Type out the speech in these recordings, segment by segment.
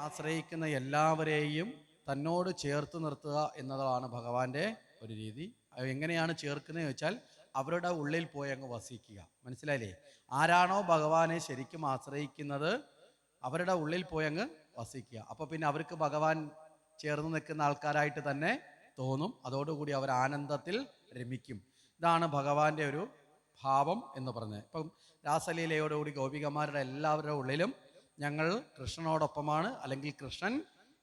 ആശ്രയിക്കുന്ന എല്ലാവരെയും തന്നോട് ചേർത്ത് നിർത്തുക എന്നതാണ് ഭഗവാന്റെ ഒരു രീതി. അത് എങ്ങനെയാണ് ചേർക്കുന്നതെന്ന് വെച്ചാൽ അവരുടെ ഉള്ളിൽ പോയി അങ്ങ് വസിക്കുക. മനസ്സിലായില്ലേ? ആരാണോ ഭഗവാനെ ശരിക്കും ആശ്രയിക്കുന്നത് അവരുടെ ഉള്ളിൽ പോയി അങ്ങ് വസിക്കുക. അപ്പോൾ പിന്നെ അവർക്ക് ഭഗവാൻ ചേർന്ന് നിൽക്കുന്ന ആൾക്കാരായിട്ട് തന്നെ തോന്നും. അതോടുകൂടി അവർ ആനന്ദത്തിൽ രമിക്കും. ഇതാണ് ഭഗവാന്റെ ഒരു ഭാവം എന്ന് പറഞ്ഞത്. ഇപ്പം രാസലീലയോടുകൂടി ഗോപികമാരുടെ എല്ലാവരുടെ ഉള്ളിലും ഞങ്ങൾ കൃഷ്ണനോടൊപ്പമാണ്, അല്ലെങ്കിൽ കൃഷ്ണൻ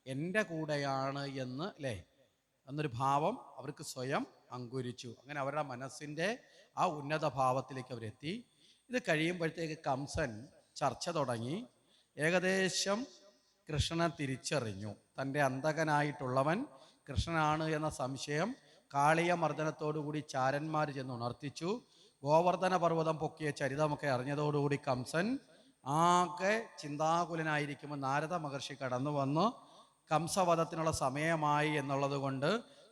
എൻ്റെ കൂടെയാണ് എന്ന് അല്ലേ എന്നൊരു ഭാവം അവർക്ക് സ്വയം അങ്കുരിച്ചു. അങ്ങനെ അവരുടെ മനസ്സിൻ്റെ ആ ഉന്നത ഭാവത്തിലേക്ക് അവരെത്തി. ഇത് കഴിയുമ്പോഴത്തേക്ക് കംസൻ ചർച്ച തുടങ്ങി. ഏകദേശം കൃഷ്ണനെ തിരിച്ചറിഞ്ഞു. തൻ്റെ അന്തകനായിട്ടുള്ളവൻ കൃഷ്ണനാണ് എന്ന സംശയം കാളിയ മർദ്ദനത്തോടുകൂടി ചാരന്മാർ ചെന്ന് ഉണർത്തിച്ചു. ഗോവർദ്ധന പർവ്വതം പൊക്കിയ ചരിതമൊക്കെ അറിഞ്ഞതോടുകൂടി കംസൻ ആകെ ചിന്താകുലനായിരിക്കുമ്പോൾ നാരദ മഹർഷി കടന്നു വന്നു. കംസവധത്തിനുള്ള സമയമായി എന്നുള്ളത് കൊണ്ട്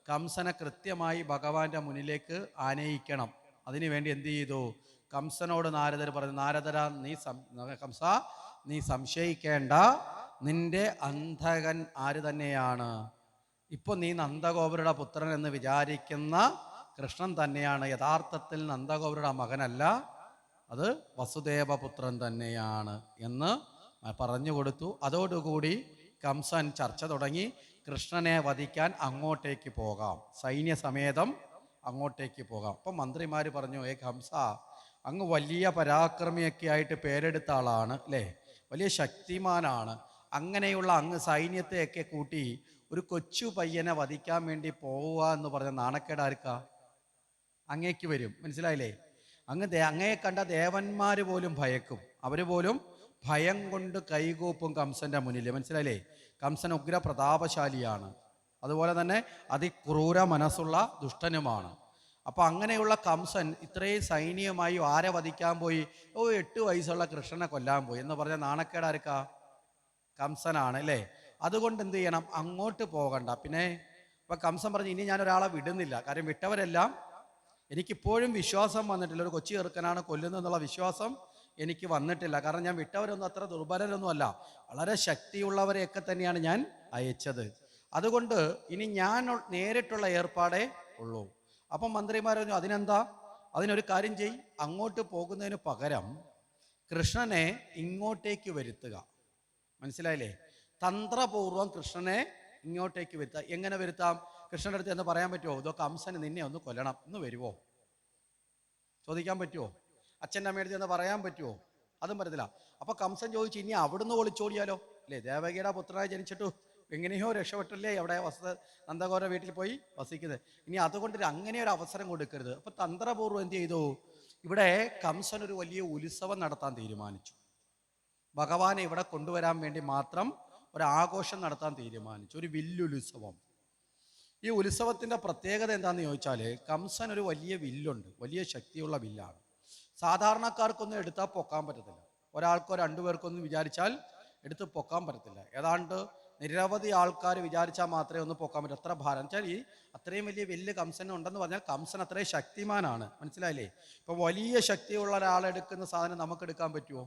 കംസനെ കൃത്യമായി ഭഗവാന്റെ മുന്നിലേക്ക് ആനയിക്കണം. അതിനുവേണ്ടി എന്ത് ചെയ്തു? കംസനോട് നാരദർ പറഞ്ഞു, നാരദര കംസ നീ സംശയിക്കേണ്ട, നിന്റെ അന്ധകൻ ആര് തന്നെയാണ്? ഇപ്പൊ നീ നന്ദഗോപരുടെ പുത്രൻ എന്ന് വിചാരിക്കുന്ന കൃഷ്ണൻ തന്നെയാണ്. യഥാർത്ഥത്തിൽ നന്ദഗോപരുടെ മകനല്ല, അത് വസുദേവപുത്രൻ തന്നെയാണ് എന്ന് പറഞ്ഞു കൊടുത്തു. അതോടുകൂടി കംസൻ ചർച്ച തുടങ്ങി. കൃഷ്ണനെ വധിക്കാൻ അങ്ങോട്ടേക്ക് പോകാം, സൈന്യസമേതം അങ്ങോട്ടേക്ക് പോകാം. അപ്പം മന്ത്രിമാർ പറഞ്ഞു, കംസ അങ്ങ് വലിയ പരാക്രമിയൊക്കെ ആയിട്ട് പേരെടുത്ത ആളാണ് അല്ലേ, വലിയ ശക്തിമാനാണ്. അങ്ങനെയുള്ള അങ്ങ് സൈന്യത്തെയൊക്കെ കൂട്ടി ഒരു കൊച്ചു പയ്യനെ വധിക്കാൻ വേണ്ടി പോവുക എന്ന് പറഞ്ഞ നാണക്കേട് ആർക്കാ? അങ്ങേക്ക് വരും. മനസ്സിലായില്ലേ? അങ്ങയെ കണ്ട ദേവന്മാർ പോലും ഭയക്കും. അവർ പോലും ഭയം കൊണ്ട് കൈകൂപ്പും കംസന്റെ മുന്നിൽ. മനസ്സിലായില്ലേ? കംസൻ ഉഗ്ര പ്രതാപശാലിയാണ്, അതുപോലെ തന്നെ അതിക്രൂര മനസ്സുള്ള ദുഷ്ടനുമാണ്. അപ്പൊ അങ്ങനെയുള്ള കംസൻ ഇത്രയും സൈന്യമായി ആരെ വധിക്കാൻ പോയി? 8 വയസ്സുള്ള കൃഷ്ണനെ കൊല്ലാൻ പോയി എന്ന് പറഞ്ഞ നാണക്കേട് ആർക്കാ? കംസനാണ് അല്ലേ? അതുകൊണ്ട് എന്ത് ചെയ്യണം? അങ്ങോട്ട് പോകണ്ട. പിന്നെ ഇപ്പൊ കംസൻ പറഞ്ഞു, ഇനി ഞാൻ ഒരാളെ വിടുന്നില്ല. കാര്യം വിട്ടവരെല്ലാം എനിക്കിപ്പോഴും വിശ്വാസം വന്നിട്ടില്ല. ഒരു കൊച്ചു ചെറുക്കനാണ് കൊല്ലുന്നതെന്നുള്ള വിശ്വാസം എനിക്ക് വന്നിട്ടില്ല. കാരണം ഞാൻ വിട്ടവരൊന്നും അത്ര ദുർബലരൊന്നും അല്ല, വളരെ ശക്തിയുള്ളവരെയൊക്കെ തന്നെയാണ് ഞാൻ അയച്ചത്. അതുകൊണ്ട് ഇനി ഞാൻ നേരിട്ടുള്ള ഏർപ്പാടേ ഉള്ളൂ. അപ്പം മന്ത്രിമാർ പറഞ്ഞു, അതിനെന്താ? അതിനൊരു കാര്യം ചെയ്, അങ്ങോട്ട് പോകുന്നതിന് പകരം കൃഷ്ണനെ ഇങ്ങോട്ടേക്ക് വരുത്തുക. മനസ്സിലായില്ലേ? തന്ത്രപൂർവം കൃഷ്ണനെ ഇങ്ങോട്ടേക്ക് വരുത്തുക. എങ്ങനെ വരുത്താം? കൃഷ്ണൻ്റെ അടുത്ത് എന്ന് പറയാൻ പറ്റുമോ? ഇതൊക്കെ കംസന് നിന്നെ ഒന്ന് കൊല്ലണം, ഇന്ന് വരുമോ? ചോദിക്കാൻ പറ്റുമോ? അച്ഛൻ്റെ അമ്മയുടെ എന്ന് പറയാൻ പറ്റുമോ? അതും പറ്റത്തില്ല. അപ്പൊ കംസൻ ചോദിച്ചു, ഇനി അവിടുന്ന് ഒളിച്ചോടിയാലോ? അല്ലേ, ദേവകിയുടെ പുത്രനായി ജനിച്ചിട്ടു എങ്ങനെയോ രക്ഷപ്പെട്ടല്ലേ അവിടെ നന്ദഗോര വീട്ടിൽ പോയി വസിക്കുന്നത്. ഇനി അതുകൊണ്ട് അങ്ങനെ ഒരു അവസരം കൊടുക്കരുത്. അപ്പൊ തന്ത്രപൂർവ്വം എന്ത് ചെയ്തു? ഇവിടെ കംസൻ ഒരു വലിയ ഉത്സവം നടത്താൻ തീരുമാനിച്ചു. ഭഗവാനെ ഇവിടെ കൊണ്ടുവരാൻ വേണ്ടി മാത്രം ഒരാഘോഷം നടത്താൻ തീരുമാനിച്ചു, ഒരു വില്ലുത്സവം. ഈ ഉത്സവത്തിന്റെ പ്രത്യേകത എന്താണെന്ന് ചോദിച്ചാൽ, കംസൻ ഒരു വലിയ വില്ലുണ്ട്, വലിയ ശക്തിയുള്ള വില്ലാണ്. സാധാരണക്കാർക്കൊന്നും എടുത്താൽ പൊക്കാൻ പറ്റത്തില്ല. ഒരാൾക്കോ 2 പേർക്കൊന്നും വിചാരിച്ചാൽ എടുത്ത് പൊക്കാൻ പറ്റത്തില്ല. ഏതാണ്ട് നിരവധി ആൾക്കാർ വിചാരിച്ചാൽ മാത്രമേ ഒന്ന് പൊക്കാൻ പറ്റൂ. അത്ര ഭാരം വെച്ചാൽ ഈ അത്രയും വലിയ വില്ല് കംസൻ ഉണ്ടെന്ന് പറഞ്ഞാൽ കംസൻ അത്രയും ശക്തിമാനാണ്. മനസ്സിലായില്ലേ? ഇപ്പൊ വലിയ ശക്തിയുള്ള ഒരാളെടുക്കുന്ന സാധനം നമുക്ക് എടുക്കാൻ പറ്റുമോ?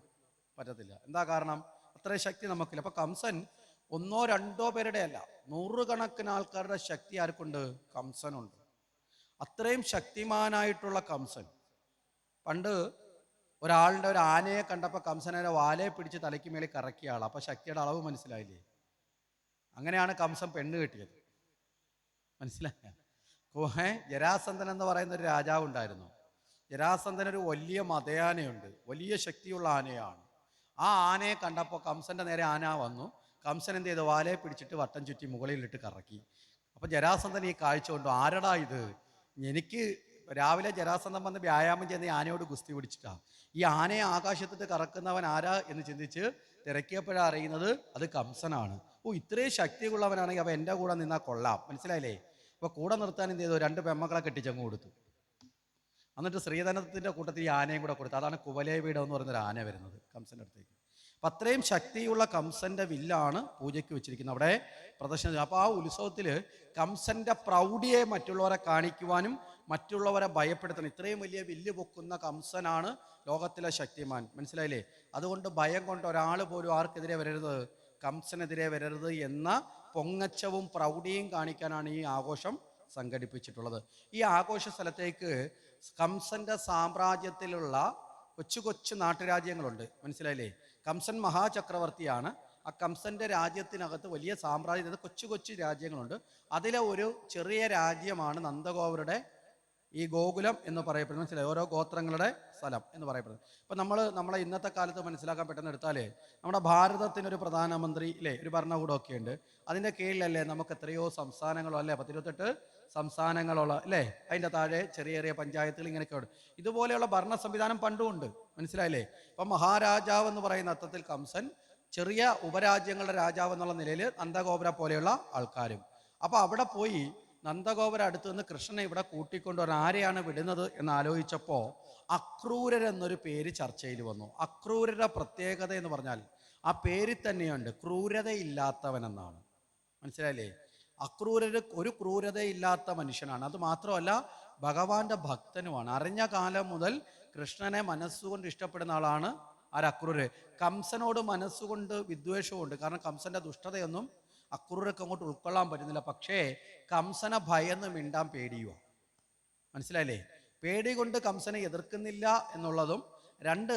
പറ്റത്തില്ല. എന്താ കാരണം? അത്രയും ശക്തി നമുക്കില്ല. അപ്പൊ കംസൻ 1 2 പേരുടെ അല്ല, 100 കണക്കിന് ആൾക്കാരുടെ ശക്തി ആർക്കുണ്ട്? കംസനുണ്ട്. അത്രയും ശക്തിമാനായിട്ടുള്ള കംസൻ പണ്ട് ഒരാളുടെ ഒരു ആനയെ കണ്ടപ്പോൾ കംസനെ വാലയെ പിടിച്ച് തലയ്ക്ക് മേലെ കറക്കിയ ആൾ. അപ്പൊ ശക്തിയുടെ അളവ് മനസ്സിലായില്ലേ? അങ്ങനെയാണ് കംസൻ പെണ്ണ് കെട്ടിയത്. മനസ്സിലായ? ജരാസന്ധൻ എന്ന് പറയുന്ന ഒരു രാജാവ് ഉണ്ടായിരുന്നു. ജരാസന്ധൻ ഒരു വലിയ മതയാനയുണ്ട്, വലിയ ശക്തിയുള്ള ആനയാണ്. ആ ആനയെ കണ്ടപ്പോൾ കംസന്റെ നേരെ ആന വന്നു. കംസൻ എന്ത് ചെയ്തു? വാലയെ പിടിച്ചിട്ട് വട്ടം ചുറ്റി മുകളിലിട്ട് കറക്കി. അപ്പൊ ജരാസന്ധൻ ഈ കാഴ്ച കൊണ്ടു, ആരടാ ഇത്? എനിക്ക് രാവിലെ ജരാസന്ധൻ വന്ന് വ്യായാമം ചെയ്യുന്ന ആനയോട് ഗുസ്തി പിടിച്ചിട്ടാ. ഈ ആനയെ ആകാശത്തിട്ട് കറക്കുന്നവൻ ആരാ എന്ന് ചിന്തിച്ച് തിരക്കിയപ്പോഴാണ് അറിയുന്നത് അത് കംസനാണ്. ഇത്രയും ശക്തിയുള്ളവനാണെങ്കിൽ അവ എൻ്റെ കൂടെ നിന്നാൽ കൊള്ളാം. മനസ്സിലായില്ലേ? അപ്പൊ കൂടെ നിർത്താൻ എന്ത് ചെയ്തു? 2 പെമ്മക്കളെ കെട്ടിച്ചങ്ങ് കൊടുത്തു. എന്നിട്ട് ശ്രീധനത്തിന്റെ കൂട്ടത്തിൽ ഈ ആനയും കൂടെ കൊടുത്തു. അതാണ് കുവലേവീടം എന്ന് പറയുന്നൊരു ആന വരുന്നത് കംസന്റെ അടുത്തേക്ക്. അപ്പം അത്രയും ശക്തിയുള്ള കംസന്റെ വില്ലാണ് പൂജയ്ക്ക് വെച്ചിരിക്കുന്നത്, അവിടെ പ്രദർശനം. അപ്പോൾ ആ ഉത്സവത്തിൽ കംസന്റെ പ്രൗഢിയെ മറ്റുള്ളവരെ കാണിക്കുവാനും മറ്റുള്ളവരെ ഭയപ്പെടുത്തണം. ഇത്രയും വലിയ വില്ല് പൊക്കുന്ന കംസനാണ് ലോകത്തിലെ ശക്തിമാൻ. മനസ്സിലായില്ലേ? അതുകൊണ്ട് ഭയം കൊണ്ട് ഒരാൾ പോലും ആർക്കെതിരെ വരരുത്? കംസനെതിരെ വരരുത് എന്ന പൊങ്ങച്ചവും പ്രൗഢിയും കാണിക്കാനാണ് ഈ ആഘോഷം സംഘടിപ്പിച്ചിട്ടുള്ളത്. ഈ ആഘോഷ സ്ഥലത്തേക്ക് കംസന്റെ സാമ്രാജ്യത്തിലുള്ള കൊച്ചു കൊച്ചു നാട്ടുരാജ്യങ്ങളുണ്ട്, മനസ്സിലായില്ലേ? കംസൻ മഹാചക്രവർത്തിയാണ്. ആ കംസന്റെ രാജ്യത്തിനകത്ത് വലിയ സാമ്രാജ്യം, കൊച്ചു കൊച്ചു രാജ്യങ്ങളുണ്ട്. അതിലെ ഒരു ചെറിയ രാജ്യമാണ് നന്ദഗോപരുടെ ഈ ഗോകുലം എന്ന് പറയപ്പെടുന്നത്. മനസ്സിലായി? ഓരോ ഗോത്രങ്ങളുടെ സ്ഥലം എന്ന് പറയപ്പെടുന്നത്. ഇപ്പം നമ്മളെ ഇന്നത്തെ കാലത്ത് മനസ്സിലാക്കാൻ പെട്ടെന്ന് എടുത്താലേ, നമ്മുടെ ഭാരതത്തിനൊരു പ്രധാനമന്ത്രി ഇല്ലേ, ഒരു ഭരണകൂടമൊക്കെ ഉണ്ട്. അതിൻ്റെ കീഴിലല്ലേ നമുക്ക് എത്രയോ സംസ്ഥാനങ്ങളോ അല്ലേ, 128 സംസ്ഥാനങ്ങളുള്ള അല്ലേ, അതിൻ്റെ താഴെ ചെറിയ ചെറിയ പഞ്ചായത്തുകൾ ഇങ്ങനെയൊക്കെ ഉണ്ട്. ഇതുപോലെയുള്ള ഭരണ സംവിധാനം പണ്ടുമുണ്ട്, മനസ്സിലായില്ലേ? ഇപ്പം മഹാരാജാവ് എന്ന് പറയുന്ന അർത്ഥത്തിൽ കംസൻ, ചെറിയ ഉപരാജ്യങ്ങളുടെ രാജാവ് എന്നുള്ള നിലയിൽ നന്ദഗോപുര പോലെയുള്ള ആൾക്കാരും. അപ്പോൾ അവിടെ പോയി നന്ദഗോപുര അടുത്ത് നിന്ന് കൃഷ്ണനെ ഇവിടെ കൂട്ടിക്കൊണ്ടുവരാൻ ആരെയാണ് വിടുന്നത് എന്ന് ആലോചിച്ചപ്പോൾ അക്രൂരരെന്നൊരു പേര് ചർച്ചയിൽ വന്നു. അക്രൂരരുടെ പ്രത്യേകത എന്ന് പറഞ്ഞാൽ ആ പേരിൽ തന്നെയുണ്ട്, ക്രൂരതയില്ലാത്തവൻ എന്നാണ്. മനസ്സിലായില്ലേ? അക്രൂരര് ഒരു ക്രൂരതയില്ലാത്ത മനുഷ്യനാണ്. അത് മാത്രമല്ല ഭഗവാന്റെ ഭക്തനുമാണ്. അറിഞ്ഞ കാലം മുതൽ കൃഷ്ണനെ മനസ്സുകൊണ്ട് ഇഷ്ടപ്പെടുന്ന ആളാണ് അക്രൂര്. കംസനോട് മനസ്സുകൊണ്ട് വിദ്വേഷമുണ്ട്. കാരണം കംസന്റെ ദുഷ്ടതയൊന്നും അക്രൂരക്ക് അങ്ങോട്ട് ഉൾക്കൊള്ളാൻ പറ്റുന്നില്ല. പക്ഷേ കംസനെ ഭയന്ന് മിണ്ടാൻ പേടിയുക. മനസ്സിലായില്ലേ? പേടി കൊണ്ട് കംസനെ എതിർക്കുന്നില്ല എന്നുള്ളതും, രണ്ട്,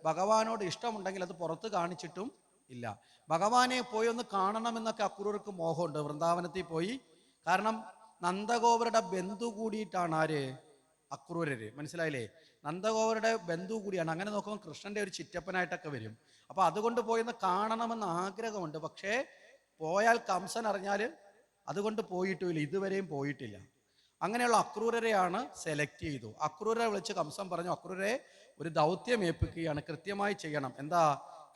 ഭഗവാനോട് ഇഷ്ടമുണ്ടെങ്കിൽ അത് പുറത്ത് കാണിച്ചിട്ടും ഇല്ല. ഭഗവാനെ പോയി ഒന്ന് കാണണമെന്നൊക്കെ അക്രൂർക്ക് മോഹമുണ്ട്, വൃന്ദാവനത്തിൽ പോയി. കാരണം നന്ദഗോപരുടെ ബന്ധു കൂടിയിട്ടാണ് ആര്? അക്രൂരര്. മനസ്സിലായില്ലേ? നന്ദഗോപരുടെ ബന്ധു കൂടിയാണ്. അങ്ങനെ നോക്കുമ്പോൾ കൃഷ്ണന്റെ ഒരു ചിറ്റപ്പനായിട്ടൊക്കെ വരും. അപ്പൊ അതുകൊണ്ട് പോയിന്ന് കാണണമെന്ന് ആഗ്രഹമുണ്ട്. പക്ഷേ പോയാൽ കംസൻ അറിഞ്ഞാൽ അതുകൊണ്ട് പോയിട്ടുമില്ല, ഇതുവരെയും പോയിട്ടില്ല. അങ്ങനെയുള്ള അക്രൂരരെയാണ് സെലക്ട് ചെയ്തു. അക്രൂരരെ വിളിച്ച് കംസൻ പറഞ്ഞു, അക്രൂരരെ ഒരു ദൗത്യം ഏൽപ്പിക്കുകയാണ്, കൃത്യമായി ചെയ്യണം. എന്താ?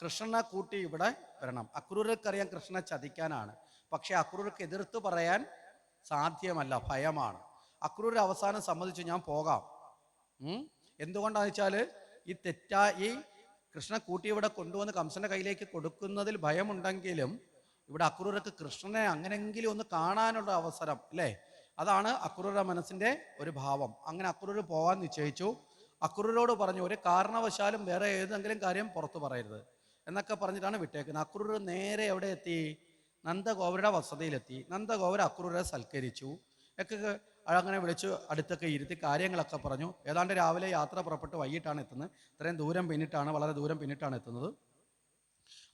കൃഷ്ണനെ കൂട്ടി ഇവിടെ വരണം. അക്രൂരർക്കറിയാം കൃഷ്ണനെ ചതിക്കാനാണ്. പക്ഷെ അക്രൂരർക്ക് എതിർത്ത് പറയാൻ സാധ്യമല്ല, ഭയമാണ്. അക്രൂരർ അവസാനം സമ്മതിച്ചു, ഞാൻ പോകാം. എന്തുകൊണ്ടാന്ന് വെച്ചാൽ ഈ കൃഷ്ണനെ കൂട്ടി ഇവിടെ കൊണ്ടുവന്ന് കംസന്റെ കയ്യിലേക്ക് കൊടുക്കുന്നതിൽ ഭയമുണ്ടെങ്കിലും ഇവിടെ അക്രൂരർക്ക് കൃഷ്ണനെ അങ്ങനെങ്കിലും ഒന്ന് കാണാനുള്ള അവസരം അല്ലേ, അതാണ് അക്രൂരുടെ മനസ്സിന്റെ ഒരു ഭാവം. അങ്ങനെ അക്രൂർ പോകാൻ നിശ്ചയിച്ചു. അക്രൂരോട് പറഞ്ഞു, ഒരു കാരണവശാലും വേറെ ഏതെങ്കിലും കാര്യം പുറത്തു പറയരുത് എന്നൊക്കെ പറഞ്ഞിട്ടാണ് വിട്ടേക്കുന്നത്. അക്രൂർ നേരെ എവിടെ എത്തി? നന്ദഗോപരുടെ വസതിയിലെത്തി. നന്ദഗോപർ അക്രൂരെ സൽക്കരിച്ചു ഒക്കെ, അങ്ങനെ വിളിച്ചു അടുത്തൊക്കെ ഇരുത്തി കാര്യങ്ങളൊക്കെ പറഞ്ഞു. ഏതാണ്ട് രാവിലെ യാത്ര പുറപ്പെട്ട് വൈകിട്ടാണ് എത്തുന്നത്. ഇത്രയും ദൂരം പിന്നിട്ടാണ്, വളരെ ദൂരം പിന്നിട്ടാണ് എത്തുന്നത്.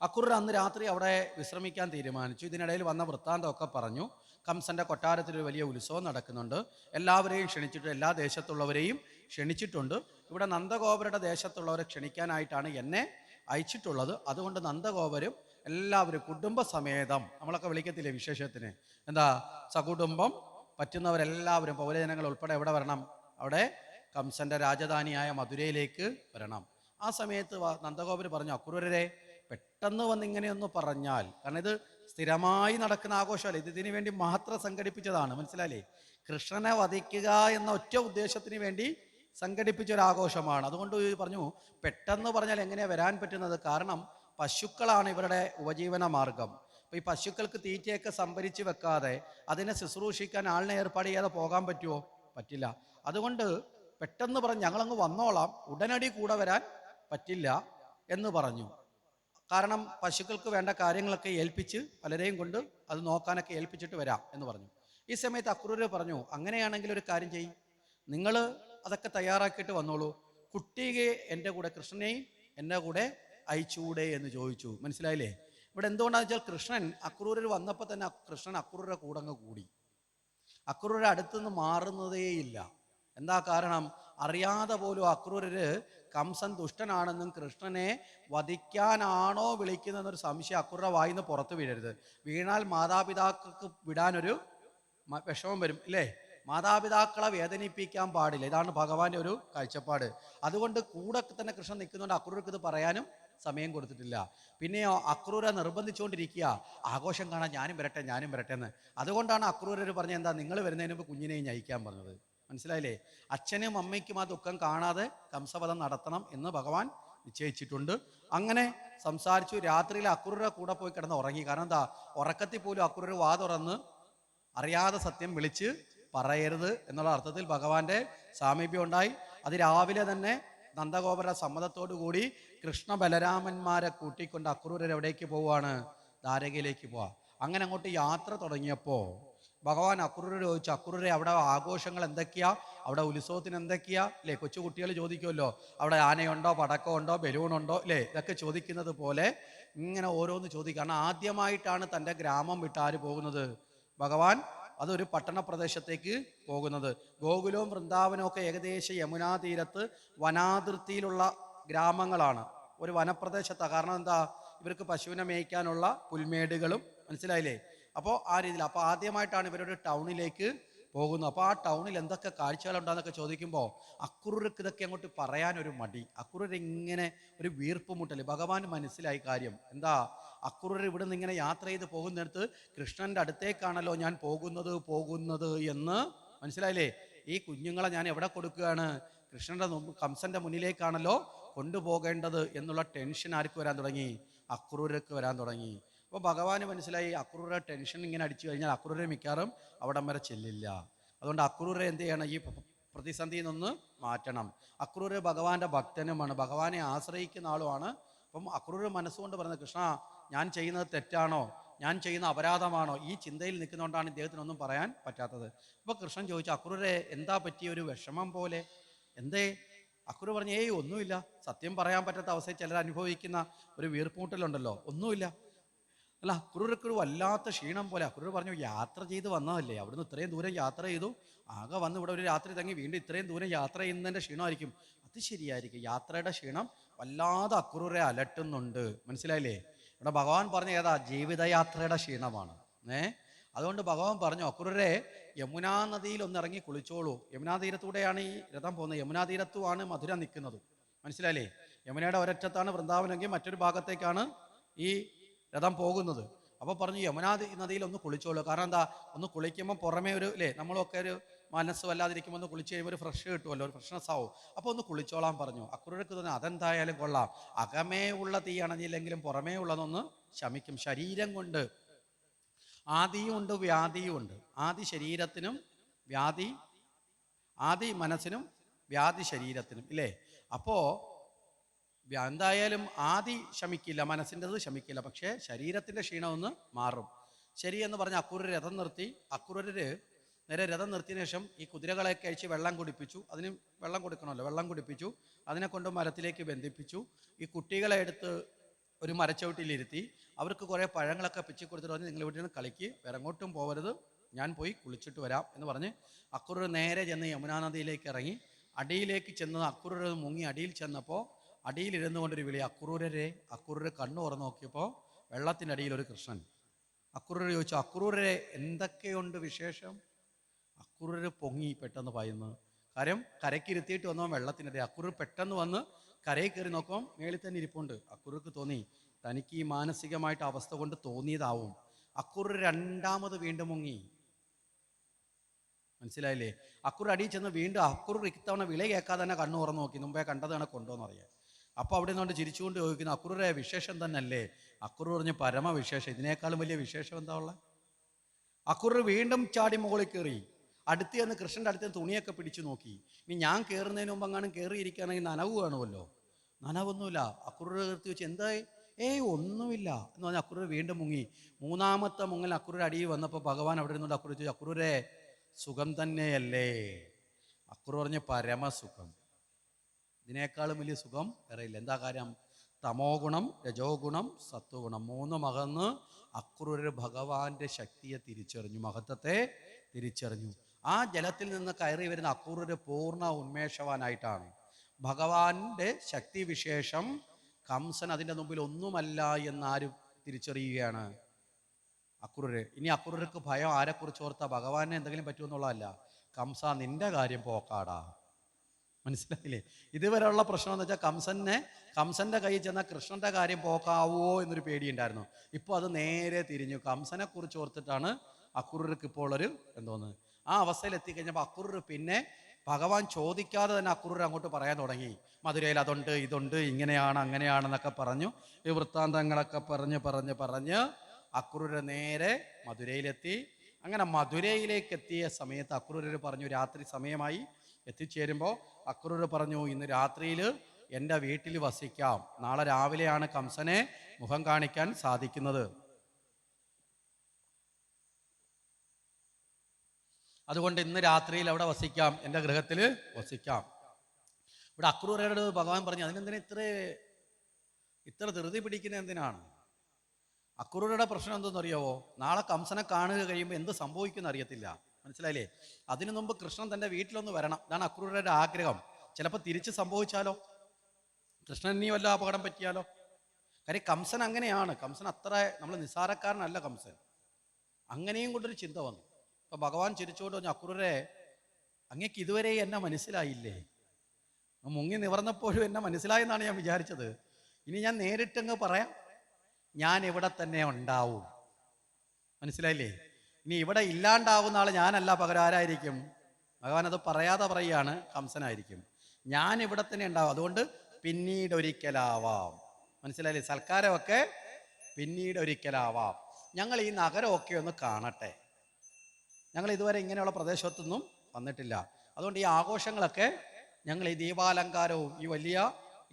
അക്രൂർ അന്ന് രാത്രി അവിടെ വിശ്രമിക്കാൻ തീരുമാനിച്ചു. ഇതിനിടയിൽ വന്ന വൃത്താന്തമൊക്കെ പറഞ്ഞു. കംസന്റെ കൊട്ടാരത്തിൽ ഒരു വലിയ ഉത്സവം നടക്കുന്നുണ്ട്, എല്ലാവരെയും ക്ഷണിച്ചിട്ട്, എല്ലാ ദേശത്തുള്ളവരെയും ക്ഷണിച്ചിട്ടുണ്ട്. ഇവിടെ നന്ദഗോപരുടെ ദേശത്തുള്ളവരെ ക്ഷണിക്കാനായിട്ടാണ് എന്നെ അയച്ചിട്ടുള്ളത്. അതുകൊണ്ട് നന്ദഗോപരും എല്ലാവരും കുടുംബസമേതം, നമ്മളൊക്കെ വിളിക്കത്തില്ലേ വിശേഷത്തിന്, എന്താ, സകുടുംബം പറ്റുന്നവരെല്ലാവരും, പൗരജനങ്ങൾ ഉൾപ്പെടെ എവിടെ വരണം? അവിടെ കംസന്റെ രാജധാനിയായ മധുരയിലേക്ക് വരണം. ആ സമയത്ത് നന്ദഗോപർ പറഞ്ഞു, അക്രൂരരെ പെട്ടെന്ന് വന്ന് ഇങ്ങനെയൊന്ന് പറഞ്ഞാൽ, കാരണം ഇത് സ്ഥിരമായി നടക്കുന്ന ആഘോഷമല്ല, ഇതിനു വേണ്ടി മാത്രം സംഘടിപ്പിച്ചതാണ്. മനസ്സിലായില്ലേ? കൃഷ്ണനെ വധിക്കുക എന്ന ഒറ്റ ഉദ്ദേശത്തിന് വേണ്ടി സംഘടിപ്പിച്ച ഒരു ആഘോഷമാണ്. അതുകൊണ്ട് പറഞ്ഞു, പെട്ടെന്ന് പറഞ്ഞാൽ എങ്ങനെയാ വരാൻ പറ്റുന്നത്? കാരണം പശുക്കളാണ് ഇവരുടെ ഉപജീവന മാർഗം. അപ്പൊ ഈ പശുക്കൾക്ക് തീറ്റയൊക്കെ സംഭരിച്ച് വെക്കാതെ അതിനെ ശുശ്രൂഷിക്കാൻ ആളിനെ ഏർപ്പാട് ചെയ്യാതെ പോകാൻ പറ്റുമോ? പറ്റില്ല. അതുകൊണ്ട് പെട്ടെന്ന് പറഞ്ഞ് ഞങ്ങളങ്ങ് വന്നോളാം, ഉടനടി കൂടെ വരാൻ പറ്റില്ല എന്ന് പറഞ്ഞു. കാരണം പശുക്കൾക്ക് വേണ്ട കാര്യങ്ങളൊക്കെ ഏൽപ്പിച്ച്, പലരെയും കൊണ്ട് അത് നോക്കാനൊക്കെ ഏൽപ്പിച്ചിട്ട് വരാം എന്ന് പറഞ്ഞു. ഈ സമയത്ത് അക്രൂര് പറഞ്ഞു, അങ്ങനെയാണെങ്കിൽ ഒരു കാര്യം ചെയ്യും, നിങ്ങൾ അതൊക്കെ തയ്യാറാക്കിയിട്ട് വന്നോളൂ, കുട്ടിയെ എൻ്റെ കൂടെ, കൃഷ്ണനെയും എൻ്റെ കൂടെ അയച്ചുകൂടെ എന്ന് ചോദിച്ചു. മനസ്സിലായില്ലേ? ഇവിടെ എന്തുകൊണ്ടാണെന്ന് വെച്ചാൽ കൃഷ്ണൻ അക്രൂരർ വന്നപ്പോൾ തന്നെ കൃഷ്ണൻ അക്രൂരുടെ കൂടെ അങ്ങ് കൂടി. അക്രൂരുടെ അടുത്തുനിന്ന് മാറുന്നതേയില്ല. എന്താ കാരണം? അറിയാതെ പോലും അക്രൂരര് കംസൻ ദുഷ്ടനാണെന്നും കൃഷ്ണനെ വധിക്കാനാണോ വിളിക്കുന്നതെന്നൊരു സംശയം അക്രൂരുടെ വായിന്ന് പുറത്തു വീഴരുത്. വീണാൽ മാതാപിതാക്കൾക്ക് വിടാനൊരു വിഷമം വരും ഇല്ലേ? മാതാപിതാക്കളെ വേദനിപ്പിക്കാൻ പാടില്ല. ഇതാണ് ഭഗവാന്റെ ഒരു കാഴ്ചപ്പാട്. അതുകൊണ്ട് കൂടെ തന്നെ കൃഷ്ണൻ നിൽക്കുന്നുണ്ട്. അക്രൂർക്ക് ഇത് പറയാനും സമയം കൊടുത്തിട്ടില്ല. പിന്നെയോ അക്രൂരെ നിർബന്ധിച്ചുകൊണ്ടിരിക്കുക, ആഘോഷം കാണാൻ ഞാനും വരട്ടെ എന്ന്. അതുകൊണ്ടാണ് അക്രൂരർ പറഞ്ഞ, എന്താ, നിങ്ങൾ വരുന്നതിന് മുമ്പ് കുഞ്ഞിനെയും ഞയിക്കാൻ പറഞ്ഞത്. മനസ്സിലായില്ലേ? അച്ഛനും അമ്മയ്ക്കും ആ ദുഃഖം കാണാതെ കംസവധം നടത്തണം എന്ന് ഭഗവാൻ നിശ്ചയിച്ചിട്ടുണ്ട്. അങ്ങനെ സംസാരിച്ചു. രാത്രിയിൽ അക്രൂരുടെ കൂടെ പോയി കിടന്ന് ഉറങ്ങി. കാരണം എന്താ, ഉറക്കത്തിൽ പോലും അക്രൂർ വാ തുറന്ന് അറിയാതെ സത്യം വിളിച്ച് പറയരുത് എന്നുള്ള അർത്ഥത്തിൽ ഭഗവാന്റെ സാമീപ്യം ഉണ്ടായി. അത് രാവിലെ തന്നെ നന്ദഗോപരുടെ സമ്മതത്തോടു കൂടി കൃഷ്ണ ബലരാമന്മാരെ കൂട്ടിക്കൊണ്ട് അക്രൂരർ എവിടേക്ക് പോവുകയാണ്? ദ്വാരകയിലേക്ക് പോവാം. അങ്ങനെ അങ്ങോട്ട് യാത്ര തുടങ്ങിയപ്പോൾ ഭഗവാൻ അക്രൂരോട് ചോദിച്ചു, അക്രൂരെ അവിടെ ആഘോഷങ്ങൾ എന്തൊക്കെയാ, അവിടെ ഉത്സവത്തിന് എന്തൊക്കെയാ അല്ലേ? കൊച്ചു കുട്ടികൾ ചോദിക്കുമല്ലോ, അവിടെ ആനയുണ്ടോ, പടക്കമുണ്ടോ, ബലൂണുണ്ടോ അല്ലേ? ഇതൊക്കെ ചോദിക്കുന്നത് പോലെ ഇങ്ങനെ ഓരോന്ന് ചോദിക്കുക. കാരണം ആദ്യമായിട്ടാണ് തൻ്റെ ഗ്രാമം വിട്ട് ആര് പോകുന്നത്? ഭഗവാൻ അതൊരു പട്ടണ പ്രദേശത്തേക്ക് പോകുന്നത്. ഗോകുലവും വൃന്ദാവനവും ഒക്കെ ഏകദേശം യമുനാ തീരത്ത് വനാതിർത്തിയിലുള്ള ഗ്രാമങ്ങളാണ്, ഒരു വനപ്രദേശത്താണ്. കാരണം എന്താ? ഇവർക്ക് പശുവിനെ മേയ്ക്കാനുള്ള പുൽമേടുകളും, മനസ്സിലായില്ലേ? അപ്പോൾ ആ രീതിയിൽ അപ്പോൾ ആദ്യമായിട്ടാണ് ഇവരൊരു ടൗണിലേക്ക് പോകുന്നത്. അപ്പോൾ ആ ടൗണിൽ എന്തൊക്കെ കാഴ്ചകളുണ്ടാന്നൊക്കെ ചോദിക്കുമ്പോൾ അക്രൂർക്ക് ഇതൊക്കെ അങ്ങോട്ട് പറയാനൊരു മടി. അക്രൂർ ഇങ്ങനെ ഒരു വീർപ്പ് മുട്ടൽ. ഭഗവാൻ മനസ്സിലായി കാര്യം എന്താ. അക്രൂർ ഇവിടെ നിന്ന് ഇങ്ങനെ യാത്ര ചെയ്ത് പോകുന്നിടത്ത് കൃഷ്ണന്റെ അടുത്തേക്കാണല്ലോ ഞാൻ പോകുന്നത് എന്ന് മനസ്സിലായില്ലേ? ഈ കുഞ്ഞുങ്ങളെ ഞാൻ എവിടെ കൊടുക്കുകയാണ്? കൃഷ്ണന്റെ കംസന്റെ മുന്നിലേക്കാണല്ലോ കൊണ്ടുപോകേണ്ടത് എന്നുള്ള ടെൻഷൻ ആർക്ക് വരാൻ തുടങ്ങി? അക്രൂരക്ക് വരാൻ തുടങ്ങി. അപ്പോൾ ഭഗവാന് മനസ്സിലായി അക്രൂര ടെൻഷൻ ഇങ്ങനെ അടിച്ചു കഴിഞ്ഞാൽ അക്രൂരെ മിക്കാറും അവിടം വരെ ചെല്ലില്ല. അതുകൊണ്ട് അക്രൂരെ എന്ത് ചെയ്യണം? ഈ പ്രതിസന്ധിയിൽ നിന്ന് മാറ്റണം. അക്രൂര് ഭഗവാന്റെ ഭക്തനുമാണ്, ഭഗവാനെ ആശ്രയിക്കുന്ന ആളുമാണ്. അപ്പം അക്രൂര് മനസ്സുകൊണ്ട് പറയുന്നത്, കൃഷ്ണ ഞാൻ ചെയ്യുന്നത് തെറ്റാണോ, ഞാൻ ചെയ്യുന്ന അപരാധമാണോ? ഈ ചിന്തയിൽ നിൽക്കുന്നതുകൊണ്ടാണ് ഇദ്ദേഹത്തിനൊന്നും പറയാൻ പറ്റാത്തത്. അപ്പോൾ കൃഷ്ണൻ ചോദിച്ചു, അക്രൂരെ എന്താ പറ്റിയ ഒരു വിഷമം പോലെ, എന്തേ? അക്രൂർ പറഞ്ഞു, ഏയ് ഒന്നുമില്ല. സത്യം പറയാൻ പറ്റാത്ത അവസ്ഥയിൽ ചിലർ അനുഭവിക്കുന്ന ഒരു വീർപ്പൂട്ടലുണ്ടല്ലോ, ഒന്നുമില്ല. അല്ല, അക്രൂർക്ക് വല്ലാത്ത ക്ഷീണം പോലെ. അക്രൂർ പറഞ്ഞു, യാത്ര ചെയ്ത് വന്നതല്ലേ, അവിടുന്ന് ഇത്രയും ദൂരം യാത്ര ചെയ്തു, ആകെ വന്ന് ഇവിടെ ഒരു രാത്രി തങ്ങി വീണ്ടും ഇത്രയും ദൂരം യാത്ര ചെയ്യുന്നതിൻ്റെ ക്ഷീണമായിരിക്കും. അത് ശരിയായിരിക്കും, യാത്രയുടെ ക്ഷീണം വല്ലാതെ അക്രൂരെ അലട്ടുന്നുണ്ട്. മനസ്സിലായില്ലേ? ഇവിടെ ഭഗവാൻ പറഞ്ഞ ഏതാ? ജീവിതയാത്രയുടെ ക്ഷീണമാണ്. അതുകൊണ്ട് ഭഗവാൻ പറഞ്ഞു, അക്രൂരെ യമുനാ നദിയിൽ ഒന്ന് ഇറങ്ങി കുളിച്ചോളൂ. യമുനാ തീരത്തൂടെയാണ് ഈ രഥം പോകുന്നത്. യമുനാ തീരത്തുമാണ് മധുര നിൽക്കുന്നത്. മനസ്സിലായില്ലേ? യമുനയുടെ ഒരറ്റത്താണ് വൃന്ദാവനെങ്കിൽ മറ്റൊരു ഭാഗത്തേക്കാണ് ഈ രഥം പോകുന്നത്. അപ്പോൾ പറഞ്ഞു, യമുനാ നദിയിൽ ഒന്ന് കുളിച്ചോളൂ. കാരണം എന്താ? ഒന്ന് കുളിക്കുമ്പോൾ പുറമേ ഒരു അല്ലേ, നമ്മളൊക്കെ ഒരു മനസ്സ് വല്ലാതിരിക്കുമ്പോൾ ഒന്ന് കുളിച്ച് കഴിയുമ്പോൾ ഒരു ഫ്രഷ് കിട്ടുമല്ലോ, ഒരു ഫ്രഷ്നെസ് ആവും. അപ്പോൾ ഒന്ന് കുളിച്ചോളാൻ പറഞ്ഞു. അക്രൂരക്ക് തോന്നി അതെന്തായാലും കൊള്ളാം, അകമേ ഉള്ള തീ അണഞ്ഞില്ലെങ്കിലും പുറമേ ഉള്ളതൊന്ന് ശമിക്കും. ശരീരം കൊണ്ട് ആദിയും ഉണ്ട് വ്യാധിയും ഉണ്ട്. ആദി ശരീരത്തിനും വ്യാധി, ആദി മനസ്സിനും വ്യാധി ശരീരത്തിനും ഇല്ലേ? അപ്പോൾ എന്തായാലും ആദി ശമിക്കില്ല, മനസ്സിൻ്റെത് ശമിക്കില്ല, പക്ഷേ ശരീരത്തിൻ്റെ ക്ഷീണമൊന്ന് മാറും. ശരിയെന്ന് പറഞ്ഞ് അക്രൂർ രഥം നിർത്തി. അക്രൂര് നേരെ രഥം നിർത്തിയതിനു ശേഷം ഈ കുതിരകളെയൊക്കെ അഴിച്ച് വെള്ളം കുടിപ്പിച്ചു. അതിന് വെള്ളം കൊടുക്കണമല്ലോ, വെള്ളം കുടിപ്പിച്ചു. അതിനെ കൊണ്ട് മരത്തിലേക്ക് ബന്ധിപ്പിച്ചു. ഈ കുട്ടികളെ എടുത്ത് ഒരു മരച്ചവിട്ടിയിലിരുത്തി അവർക്ക് കുറേ പഴങ്ങളൊക്കെ പിച്ചി കൊടുത്തിട്ട് പറഞ്ഞ്, നിങ്ങൾ ഇവിടെ നിന്ന് കളിക്ക്, വേറെ എങ്ങോട്ടും പോകരുത്, ഞാൻ പോയി കുളിച്ചിട്ട് വരാം എന്ന് പറഞ്ഞ് അക്രൂർ നേരെ ചെന്ന് യമുനാ നദിയിലേക്ക് ഇറങ്ങി. അടിയിലേക്ക് ചെന്ന് അക്രൂർ മുങ്ങി അടിയിൽ ചെന്നപ്പോൾ അടിയിലിരുന്നു കൊണ്ടൊരു വിളി, അക്രൂരരെ. അക്രൂര് കണ്ണു തുറന്ന് നോക്കിയപ്പോൾ വെള്ളത്തിനടിയിൽ ഒരു കൃഷ്ണൻ. അക്രൂര് ചോദിച്ചു, അക്രൂരരെ എന്തൊക്കെയുണ്ട് വിശേഷം? അക്രൂര് പൊങ്ങി പെട്ടെന്ന് പായുന്നു. കാര്യം കരയ്ക്കിരുത്തിയിട്ട് വന്നവൻ വെള്ളത്തിനടി. അക്രൂർ പെട്ടെന്ന് വന്ന് കരയിൽ കയറി നോക്കുമ്പോൾ മേളിൽ തന്നെ ഇരിപ്പുണ്ട്. അക്രൂർക്ക് തോന്നി തനിക്ക് ഈ മാനസികമായിട്ട് അവസ്ഥ കൊണ്ട് തോന്നിയതാവും. അക്രൂർ രണ്ടാമത് വീണ്ടും മുങ്ങി. മനസ്സിലായില്ലേ? അക്രൂർ അടിയിൽ ചെന്ന് വീണ്ടും അക്രൂർ ഇത്തവണ വിള കേൾക്കാതെ തന്നെ കണ്ണു തുറന്ന് നോക്കി, മുമ്പേ കണ്ടതാണ് കൊണ്ടോന്ന് അറിയാം. അപ്പോൾ അവിടെ നിന്നുകൊണ്ട് ചിരിച്ചുകൊണ്ട് ചോദിക്കുന്നു, അക്രൂരെ വിശേഷം തന്നെ അല്ലേ? അക്രൂർ പറഞ്ഞ്, പരമവിശേഷം, ഇതിനേക്കാളും വലിയ വിശേഷം എന്താ ഉള്ളത്? അക്രൂർ വീണ്ടും ചാടി മുകളിൽ കയറി. അടുത്ത് ചെന്ന് കൃഷ്ണൻ്റെ അടുത്ത് തുണിയൊക്കെ പിടിച്ചു നോക്കി. ഇനി ഞാൻ കയറുന്നതിന് മുമ്പ് അങ്ങാനും കയറിയിരിക്കുകയാണെങ്കിൽ നനവ് കാണുമല്ലോ. നനവൊന്നുമില്ല. അക്രൂർ കയറി വെച്ച്, എന്തായി? ഏയ് ഒന്നുമില്ല എന്ന് പറഞ്ഞാൽ അക്രൂർ വീണ്ടും മുങ്ങി. മൂന്നാമത്തെ മുങ്ങൽ അക്രൂർ അടിയിൽ വന്നപ്പോൾ ഭഗവാൻ അവിടെ ഇരുന്നുകൊണ്ട് അക്രൂർ ചോദിച്ചു, അക്രൂരെ സുഖം തന്നെയല്ലേ? അക്രൂർ പറഞ്ഞ്, പരമസുഖം, ഇതിനേക്കാളും വലിയ സുഖം വേറെ ഇല്ല. എന്താ കാര്യം? തമോ ഗുണം, രജോ ഗുണം, സത്വഗുണം മൂന്നും അകന്ന് അക്രൂർ ഭഗവാന്റെ ശക്തിയെ തിരിച്ചറിഞ്ഞു, മഹത്വത്തെ തിരിച്ചറിഞ്ഞു. ആ ജലത്തിൽ നിന്ന് കയറി വരുന്ന അക്രൂർ പൂർണ്ണ ഉന്മേഷവാനായിട്ടാണ്. ഭഗവാന്റെ ശക്തി വിശേഷം കംസൻ അതിൻ്റെ മുമ്പിൽ ഒന്നുമല്ല എന്നാരും തിരിച്ചറിയുകയാണ് അക്രൂര്. ഇനി അക്രൂർക്ക് ഭയം ആരെക്കുറിച്ച് ഓർത്താ? ഭഗവാനെ എന്തെങ്കിലും പറ്റുമെന്നുള്ളതല്ല. കംസ, നിന്റെ കാര്യം പോക്കാടാ. മനസ്സിലായില്ലേ? ഇതുവരെയുള്ള പ്രശ്നം എന്ന് വെച്ചാൽ കംസന്റെ കയ്യിൽ ചെന്നാൽ കൃഷ്ണന്റെ കാര്യം പോക്കാവോ എന്നൊരു പേടിയുണ്ടായിരുന്നു. ഇപ്പോൾ അത് നേരെ തിരിഞ്ഞു. കംസനെ കുറിച്ച് ഓർത്തിട്ടാണ് അക്രൂർക്ക് ഇപ്പോൾ ഒരു എന്തോന്ന് ആ അവസ്ഥയിൽ എത്തിക്കഴിഞ്ഞപ്പോൾ അക്രൂർ പിന്നെ ഭഗവാൻ ചോദിക്കാതെ തന്നെ അക്രൂർ അങ്ങോട്ട് പറയാൻ തുടങ്ങി. മധുരയിൽ അതുണ്ട്, ഇതുണ്ട്, ഇങ്ങനെയാണ്, അങ്ങനെയാണെന്നൊക്കെ പറഞ്ഞു. ഈ വൃത്താന്തങ്ങളൊക്കെ പറഞ്ഞ് അക്രൂർ നേരെ മധുരയിലെത്തി. അങ്ങനെ മധുരയിലേക്ക് എത്തിയ സമയത്ത് അക്രൂർ പറഞ്ഞു, രാത്രി സമയമായി. എത്തിച്ചേരുമ്പോൾ അക്രൂർ പറഞ്ഞു, ഇന്ന് രാത്രിയിൽ എൻ്റെ വീട്ടിൽ വസിക്കാം, നാളെ രാവിലെയാണ് കംസനെ മുഖം കാണിക്കാൻ സാധിക്കുന്നത്. അതുകൊണ്ട് ഇന്ന് രാത്രിയിൽ അവിടെ വസിക്കാം, എൻ്റെ ഗൃഹത്തിൽ വസിക്കാം. ഇവിടെ അക്രൂരയോട് ഭഗവാൻ പറഞ്ഞു, അതിനെന്തിനാ ഇത്ര ധൃതി പിടിക്കുന്നത് എന്തിനാണ്? അക്രൂരയുടെ പ്രശ്നം എന്തെന്നറിയാവോ? നാളെ കംസനെ കാണുക കഴിയുമ്പോൾ എന്ത് സംഭവിക്കുമെന്ന് അറിയത്തില്ല. മനസ്സിലായില്ലേ? അതിനു മുമ്പ് കൃഷ്ണൻ തൻ്റെ വീട്ടിലൊന്ന് വരണം. ഇതാണ് അക്രൂരയുടെ ആഗ്രഹം. ചിലപ്പോൾ തിരിച്ച് സംഭവിച്ചാലോ, കൃഷ്ണൻ ഇനി വല്ല അപകടം പറ്റിയാലോ? കാര്യം കംസൻ അങ്ങനെയാണ്. കംസൻ അത്ര നമ്മൾ നിസ്സാരക്കാരനല്ല കംസൻ. അങ്ങനെയും കൊണ്ടൊരു ചിന്ത വന്നു. അപ്പൊ ഭഗവാൻ ചിരിച്ചുകൊണ്ട് പറഞ്ഞു, അക്രൂരെ, അങ്ങേക്ക് ഇതുവരെ എന്നെ മനസ്സിലായില്ലേ? മുങ്ങി നിവർന്നപ്പോഴും എന്നെ മനസ്സിലായെന്നാണ് ഞാൻ വിചാരിച്ചത്. ഇനി ഞാൻ നേരിട്ടങ്ങ് പറയാം, ഞാൻ ഇവിടെ തന്നെ ഉണ്ടാവും. മനസ്സിലായില്ലേ? ഇനി ഇവിടെ ഇല്ലാണ്ടാവുന്ന ആൾ ഞാനല്ല, പകരം ആരായിരിക്കും? ഭഗവാൻ അത് പറയാതെ പറയുകയാണ്, കംസനായിരിക്കും. ഞാൻ ഇവിടെ തന്നെ ഉണ്ടാവും. അതുകൊണ്ട് പിന്നീട് ഒരിക്കലാവാം. മനസ്സിലായില്ലേ? സൽക്കാരമൊക്കെ പിന്നീട് ഒരിക്കലാവാം. ഞങ്ങൾ ഈ നഗരമൊക്കെ ഒന്ന് കാണട്ടെ. ഞങ്ങൾ ഇതുവരെ ഇങ്ങനെയുള്ള പ്രദേശത്തൊന്നും വന്നിട്ടില്ല. അതുകൊണ്ട് ഈ ആഘോഷങ്ങളൊക്കെ, ഞങ്ങൾ ഈ ദീപാലങ്കാരവും ഈ വലിയ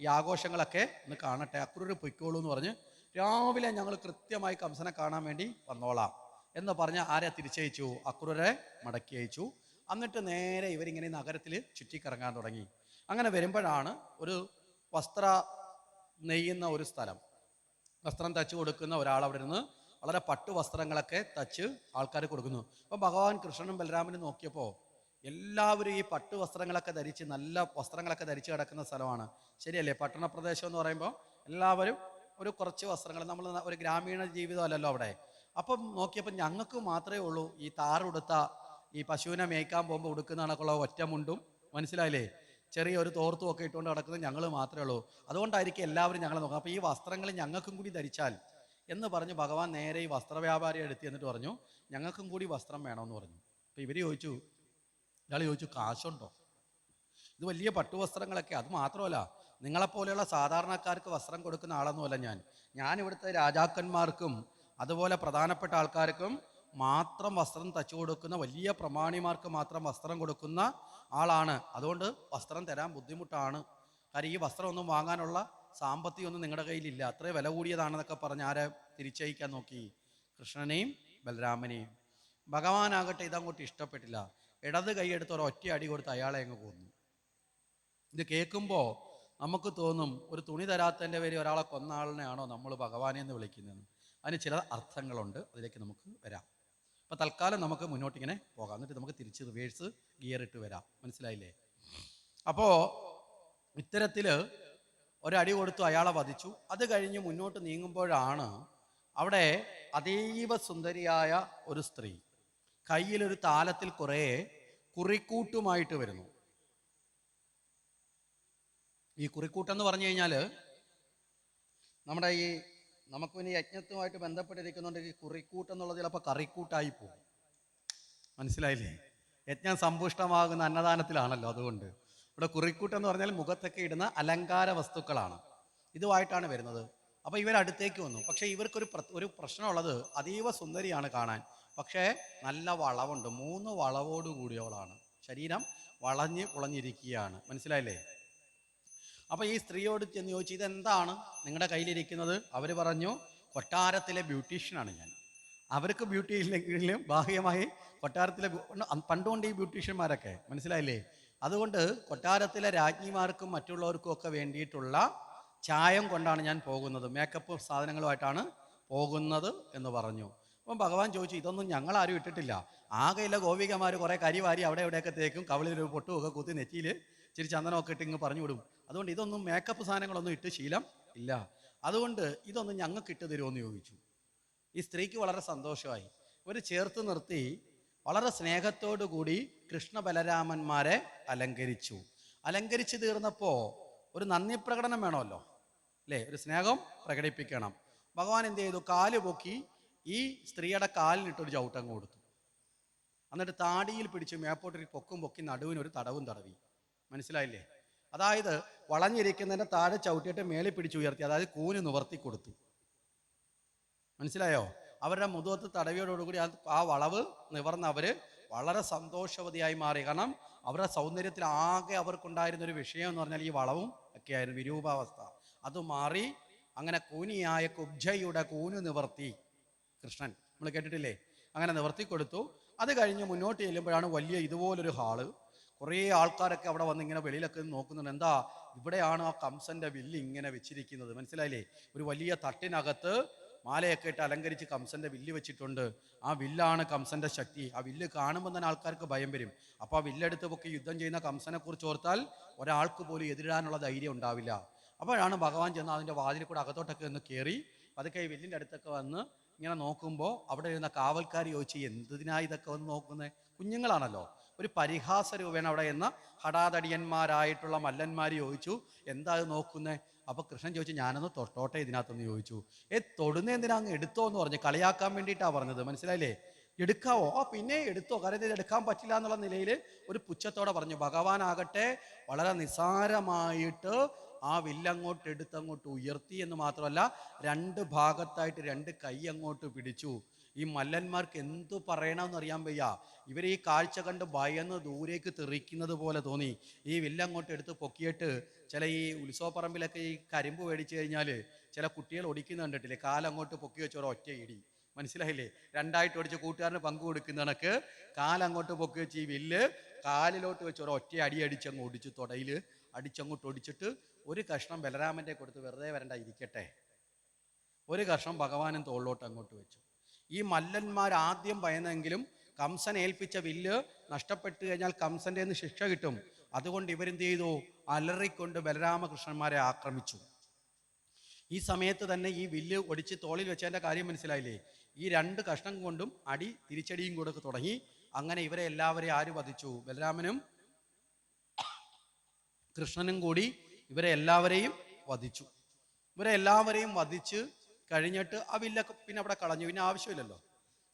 ഈ ആഘോഷങ്ങളൊക്കെ ഒന്ന് കാണട്ടെ. അക്രൂര് പൊയ്ക്കോളൂ എന്ന് പറഞ്ഞ് രാവിലെ ഞങ്ങൾ കൃത്യമായി കംസനെ കാണാൻ വേണ്ടി വന്നോളാം എന്ന് പറഞ്ഞ് ആരെ തിരിച്ചയച്ചു? അക്രൂരെ മടക്കി അയച്ചു. എന്നിട്ട് നേരെ ഇവരിങ്ങനെ നഗരത്തിൽ ചുറ്റിക്കറങ്ങാൻ തുടങ്ങി. അങ്ങനെ വരുമ്പോഴാണ് ഒരു വസ്ത്ര നെയ്യുന്ന ഒരു സ്ഥലം. വസ്ത്രം തച്ചു കൊടുക്കുന്ന ഒരാൾ അവിടെ നിന്ന് വളരെ പട്ടു വസ്ത്രങ്ങളൊക്കെ തച്ച് ആൾക്കാർ കൊടുക്കുന്നു. അപ്പോൾ ഭഗവാൻ കൃഷ്ണനും ബലരാമനും നോക്കിയപ്പോൾ എല്ലാവരും ഈ പട്ടു വസ്ത്രങ്ങളൊക്കെ ധരിച്ച്, നല്ല വസ്ത്രങ്ങളൊക്കെ ധരിച്ച് കിടക്കുന്ന സ്ഥലമാണ്. ശരിയല്ലേ? പട്ടണ പ്രദേശം എന്ന് പറയുമ്പോൾ എല്ലാവരും ഒരു കുറച്ച് വസ്ത്രങ്ങൾ, നമ്മൾ ഒരു ഗ്രാമീണ ജീവിതമല്ലല്ലോ അവിടെ. അപ്പം നോക്കിയപ്പോൾ ഞങ്ങൾക്ക് മാത്രമേ ഉള്ളൂ ഈ താറുടുത്ത, ഈ പശുവിനെ മേയ്ക്കാൻ പോകുമ്പോൾ ഉടുക്കുന്ന കണക്കുള്ള ഒറ്റമുണ്ടും, മനസ്സിലായില്ലേ, ചെറിയൊരു തോർത്തും ഒക്കെ ഇട്ടുകൊണ്ട് കിടക്കുന്നത് ഞങ്ങൾ മാത്രമേ ഉള്ളൂ. അതുകൊണ്ടായിരിക്കും എല്ലാവരും ഞങ്ങളെ നോക്കാം. അപ്പോൾ ഈ വസ്ത്രങ്ങൾ ഞങ്ങൾക്കും കൂടി ധരിച്ചാൽ എന്ന് പറഞ്ഞ് ഭഗവാൻ നേരെ ഈ വസ്ത്രവ്യാപാരിയെ എടുത്ത് എന്നിട്ട് പറഞ്ഞു, ഞങ്ങൾക്കും കൂടി വസ്ത്രം വേണമെന്ന് പറഞ്ഞു. അപ്പോൾ ഇവർ ചോദിച്ചു, ഇയാൾ ചോദിച്ചു, കാശുണ്ടോ? ഇത് വലിയ പട്ടുവസ്ത്രങ്ങളൊക്കെ. അത് മാത്രമല്ല, നിങ്ങളെപ്പോലെയുള്ള സാധാരണക്കാർക്ക് വസ്ത്രം കൊടുക്കുന്ന ആളൊന്നുമല്ല ഞാൻ ഇവിടുത്തെ രാജാക്കന്മാർക്കും അതുപോലെ പ്രധാനപ്പെട്ട ആൾക്കാർക്കും മാത്രം വസ്ത്രം തച്ചു കൊടുക്കുന്ന, വലിയ പ്രമാണിമാർക്ക് മാത്രം വസ്ത്രം കൊടുക്കുന്ന ആളാണ്. അതുകൊണ്ട് വസ്ത്രം തരാൻ ബുദ്ധിമുട്ടാണ്. കാര്യം ഈ വസ്ത്രം ഒന്നും വാങ്ങാനുള്ള സാമ്പത്തികമൊന്നും നിങ്ങളുടെ കയ്യിലില്ല, അത്രയും വില കൂടിയതാണെന്നൊക്കെ പറഞ്ഞ് ആരെ തിരിച്ചയക്കാൻ നോക്കി? കൃഷ്ണനെയും ബലരാമനെയും. ഭഗവാനാകട്ടെ ഇതങ്ങോട്ട് ഇഷ്ടപ്പെട്ടില്ല. ഇടത് കൈയെടുത്ത് ഒരൊറ്റ അടി കൊടുത്ത് അയാളെ അങ്ങ് കൊന്നു. ഇത് കേൾക്കുമ്പോൾ നമുക്ക് തോന്നും, ഒരു തുണി തരാത്തതിൻ്റെ പേര് ഒരാളെ കൊന്ന ആളിനെയാണോ നമ്മൾ ഭഗവാനെ എന്ന് വിളിക്കുന്നത്? അതിന് ചില അർത്ഥങ്ങളുണ്ട്, അതിലേക്ക് നമുക്ക് വരാം. അപ്പോൾ തൽക്കാലം നമുക്ക് മുന്നോട്ടിങ്ങനെ പോകാം, എന്നിട്ട് നമുക്ക് തിരിച്ച് റിവേഴ്സ് ഗിയർ ഇട്ട് വരാം. മനസ്സിലായില്ലേ? അപ്പോൾ ഇത്തരത്തിൽ ഒരടി കൊടുത്തു, അയാളെ വധിച്ചു. അത് കഴിഞ്ഞ് മുന്നോട്ട് നീങ്ങുമ്പോഴാണ് അവിടെ അതീവ സുന്ദരിയായ ഒരു സ്ത്രീ കയ്യിലൊരു താലത്തിൽ കുറേ കുറിക്കൂട്ടുമായിട്ട് വരുന്നു. ഈ കുറിക്കൂട്ടെന്ന് പറഞ്ഞു കഴിഞ്ഞാൽ നമ്മുടെ നമുക്ക് പിന്നെ യജ്ഞത്തുമായിട്ട് ബന്ധപ്പെട്ടിരിക്കുന്നുണ്ട്. ഈ കുറിക്കൂട്ടെന്നുള്ളത് ചിലപ്പോൾ കറിക്കൂട്ടായി പോകും. മനസ്സിലായില്ലേ? യജ്ഞം സമ്പുഷ്ടമാകുന്ന അന്നദാനത്തിലാണല്ലോ. അതുകൊണ്ട് ഇവിടെ കുറിക്കൂട്ടെന്ന് പറഞ്ഞാൽ മുഖത്തൊക്കെ ഇടുന്ന അലങ്കാര വസ്തുക്കളാണ്. ഇതുമായിട്ടാണ് വരുന്നത്. അപ്പോൾ ഇവരടുത്തേക്ക് വന്നു. പക്ഷേ ഇവർക്കൊരു പ്രശ്നമുള്ളത്, അതീവ സുന്ദരിയാണ് കാണാൻ, പക്ഷേ നല്ല വളവുണ്ട്. 3 വളവോട് കൂടിയവളാണ്. ശരീരം വളഞ്ഞ് പുളഞ്ഞിരിക്കുകയാണ്. മനസ്സിലായില്ലേ? അപ്പോൾ ഈ സ്ത്രീയോട് ചെന്ന് ചോദിച്ചു, ഇതെന്താണ് നിങ്ങളുടെ കയ്യിലിരിക്കുന്നത്? അവർ പറഞ്ഞു, കൊട്ടാരത്തിലെ ബ്യൂട്ടീഷ്യനാണ് ഞാൻ. അവർക്ക് ബ്യൂട്ടി ഇല്ലെങ്കിലും ബാഹ്യമായി കൊട്ടാരത്തിലെ പണ്ടുകൊണ്ട് ഈ ബ്യൂട്ടീഷ്യന്മാരൊക്കെ, മനസ്സിലായില്ലേ? അതുകൊണ്ട് കൊട്ടാരത്തിലെ രാജ്ഞിമാർക്കും മറ്റുള്ളവർക്കും ഒക്കെ വേണ്ടിയിട്ടുള്ള ചായം കൊണ്ടാണ് ഞാൻ പോകുന്നത്, മേക്കപ്പ് സാധനങ്ങളുമായിട്ടാണ് പോകുന്നത് എന്ന് പറഞ്ഞു. അപ്പം ഭഗവാൻ ചോദിച്ചു, ഇതൊന്നും ഞങ്ങളാരും ഇട്ടിട്ടില്ല. ആകെയില്ല ഗോപികമാർ കുറേ കരിവാരി അവിടെ എവിടെയൊക്കെ തേക്കും, കവളിൽ ഒരു പൊട്ടുമൊക്കെ കുത്തി നെറ്റിയിൽ ഇച്ചിരി ചന്ദനമൊക്കെ ഇട്ട് ഇങ്ങ് പറഞ്ഞു വിടും. അതുകൊണ്ട് ഇതൊന്നും മേക്കപ്പ് സാധനങ്ങളൊന്നും ഇട്ട് ശീലം ഇല്ല. അതുകൊണ്ട് ഇതൊന്നും ഞങ്ങൾക്ക് ഇട്ട് തരുമോയെന്ന് ചോദിച്ചു. ഈ സ്ത്രീക്ക് വളരെ സന്തോഷമായി. ഇവർ ചേർത്ത് നിർത്തി വളരെ സ്നേഹത്തോടു കൂടി കൃഷ്ണ ബലരാമന്മാരെ അലങ്കരിച്ചു. അലങ്കരിച്ച് തീർന്നപ്പോൾ ഒരു നന്ദി പ്രകടനം വേണമല്ലോ, അല്ലേ? ഒരു സ്നേഹം പ്രകടിപ്പിക്കണം. ഭഗവാൻ എന്ത് ചെയ്തു? കാല് പൊക്കി ഈ സ്ത്രീയുടെ കാലിനിട്ടൊരു ചവിട്ടങ്ങ് കൊടുത്തു. എന്നിട്ട് താടിയിൽ പിടിച്ച് മേപ്പോട്ടൊരു പൊക്കി നടുവിനൊരു തടവും തടവി. മനസ്സിലായില്ലേ? അതായത് വളഞ്ഞിരിക്കുന്നതിൻ്റെ താഴെ ചവിട്ടിയിട്ട് മേളിൽ പിടിച്ചുയർത്തി, അതായത് കൂന് നിവർത്തി കൊടുത്തു. മനസ്സിലായോ? അവരുടെ മുതുകത്ത് തടവിയോടുകൂടി ആ വളവ് നിവർന്ന് അവർ വളരെ സന്തോഷവതിയായി മാറി. കാരണം അവരുടെ സൗന്ദര്യത്തിൽ ആകെ അവർക്കുണ്ടായിരുന്നൊരു വിഷയം എന്ന് പറഞ്ഞാൽ ഈ വളവും ഒക്കെയായിരുന്നു, വിരൂപാവസ്ഥ. അത് മാറി. അങ്ങനെ കൂനിയായ കുബ്ജയുടെ കൂന് നിവർത്തി കൃഷ്ണൻ, നമ്മൾ കേട്ടിട്ടില്ലേ? അങ്ങനെ നിവർത്തി കൊടുത്തു. അത് കഴിഞ്ഞ് മുന്നോട്ട് ചെല്ലുമ്പോഴാണ് വലിയ ഇതുപോലൊരു ഹാള്. കുറേ ആൾക്കാരൊക്കെ അവിടെ വന്ന് ഇങ്ങനെ വെളിയിലൊക്കെ നോക്കുന്നുണ്ട്. എന്താ ഇവിടെയാണ് ആ കംസന്റെ വില്ല് ഇങ്ങനെ വെച്ചിരിക്കുന്നത്, മനസ്സിലായില്ലേ? ഒരു വലിയ തട്ടിനകത്ത് മാലയൊക്കെ ഇട്ട് അലങ്കരിച്ച് കംസന്റെ വില്ല് വെച്ചിട്ടുണ്ട്. ആ വില്ലാണ് കംസന്റെ ശക്തി. ആ വില്ല് കാണുമ്പോൾ തന്നെ ആൾക്കാർക്ക് ഭയം വരും. അപ്പോൾ ആ വില്ലെടുത്ത് പൊക്കി യുദ്ധം ചെയ്യുന്ന കംസനെ കുറിച്ച് ഓർത്താൽ ഒരാൾക്ക് പോലും എതിരിടാനുള്ള ധൈര്യം ഉണ്ടാവില്ല. അപ്പോഴാണ് ഭഗവാൻ ചെന്ന് അതിൻ്റെ വാതിൽ കൂടെ അകത്തോട്ടൊക്കെ ഒന്ന് കയറി പതുക്കെ ഈ വില്ലിൻ്റെ അടുത്തൊക്കെ വന്ന് ഇങ്ങനെ നോക്കുമ്പോൾ അവിടെ ഇരുന്ന കാവൽക്കാർ ചോദിച്ചു, എന്തിനാ ഇതൊക്കെ വന്ന് നോക്കുന്നത്? കുഞ്ഞുങ്ങളാണല്ലോ. ഒരു പരിഹാസ രൂപേണ അവിടെ എന്ന ഹടാതടിയന്മാരായിട്ടുള്ള മല്ലന്മാർ ചോദിച്ചു, എന്താ അത് നോക്കുന്നത്? അപ്പൊ കൃഷ്ണൻ ചോദിച്ചു, ഞാനൊന്ന് തൊട്ടോട്ടെ ഇതിനകത്തൊന്ന് ചോദിച്ചു. തൊടുന്ന എന്തിനാ, അങ്ങ് എടുത്തോ എന്ന് പറഞ്ഞു. കളിയാക്കാൻ വേണ്ടിയിട്ടാണ് പറഞ്ഞത്, മനസ്സിലായില്ലേ? എടുക്കാവോ? പിന്നെ എടുത്തോ, കാരണം ഇത് എടുക്കാൻ പറ്റില്ല എന്നുള്ള നിലയിൽ ഒരു പുച്ഛത്തോടെ പറഞ്ഞു. ഭഗവാൻ ആകട്ടെ വളരെ നിസാരമായിട്ട് ആ വില്ലങ്ങോട്ട് എടുത്തങ്ങോട്ട് ഉയർത്തി എന്ന് മാത്രമല്ല, രണ്ട് ഭാഗത്തായിട്ട് രണ്ട് കൈ അങ്ങോട്ട് പിടിച്ചു. ഈ മല്ലന്മാർക്ക് എന്തു പറയണമെന്ന് അറിയാൻ വയ്യ. ഇവർ ഈ കാഴ്ച കണ്ട് ഭയന്ന് ദൂരേക്ക് തെറിക്കുന്നത് പോലെ തോന്നി. ഈ വില്ലങ്ങോട്ട് എടുത്ത് പൊക്കിയിട്ട് ചില ഈ ഉത്സവപ്പറമ്പിലൊക്കെ ഈ കരിമ്പ് മേടിച്ചു കഴിഞ്ഞാൽ ചില കുട്ടികൾ ഒടിക്കുന്ന കണ്ടിട്ടില്ലേ? കാലങ്ങോട്ട് പൊക്കി വെച്ചോരോ ഒറ്റ ഇടി, മനസ്സിലായില്ലേ? രണ്ടായിട്ട് ഒടിച്ച് കൂട്ടുകാരന് പങ്ക് കൊടുക്കുന്ന കണക്ക് കാലങ്ങോട്ട് പൊക്കി വെച്ച് ഈ വില്ല് കാലിലോട്ട് വെച്ച് ഒരു ഒറ്റ അടി അടിച്ചങ്ങ് ഒടിച്ച് തുടയിൽ അടിച്ചങ്ങോട്ട് ഒടിച്ചിട്ട് ഒരു കഷ്ണം ബലരാമൻ്റെ കൊടുത്ത് വെറുതെ വരണ്ട ഇരിക്കട്ടെ, ഒരു കഷ്ണം ഭഗവാനും തോളിലോട്ട് അങ്ങോട്ട് വെച്ചു. ഈ മല്ലന്മാർ ആദ്യം ഭയന്നെങ്കിലും കംസൻ ഏൽപ്പിച്ച വില്ല് നഷ്ടപ്പെട്ടു കഴിഞ്ഞാൽ കംസന്റെ നിന്ന് ശിക്ഷ കിട്ടും. അതുകൊണ്ട് ഇവരെന്ത് ചെയ്തു? അലറിക്കൊണ്ട് ബലരാമകൃഷ്ണന്മാരെ ആക്രമിച്ചു. ഈ സമയത്ത് തന്നെ ഈ വില്ല് ഒടിച്ച് തോളിൽ വെച്ചതിൻ്റെ കാര്യം മനസ്സിലായില്ലേ? ഈ രണ്ട് കഷ്ണം കൊണ്ടും അടി തിരിച്ചടിയും കൊടുക്ക് തുടങ്ങി. അങ്ങനെ ഇവരെ എല്ലാവരെയും ആര് വധിച്ചു? ബലരാമനും കൃഷ്ണനും കൂടി ഇവരെ എല്ലാവരെയും വധിച്ചു. ഇവരെ എല്ലാവരെയും വധിച്ച് കഴിഞ്ഞിട്ട് ആ വില്ലൊക്കെ പിന്നെ അവിടെ കളഞ്ഞു. പിന്നെ ആവശ്യമില്ലല്ലോ,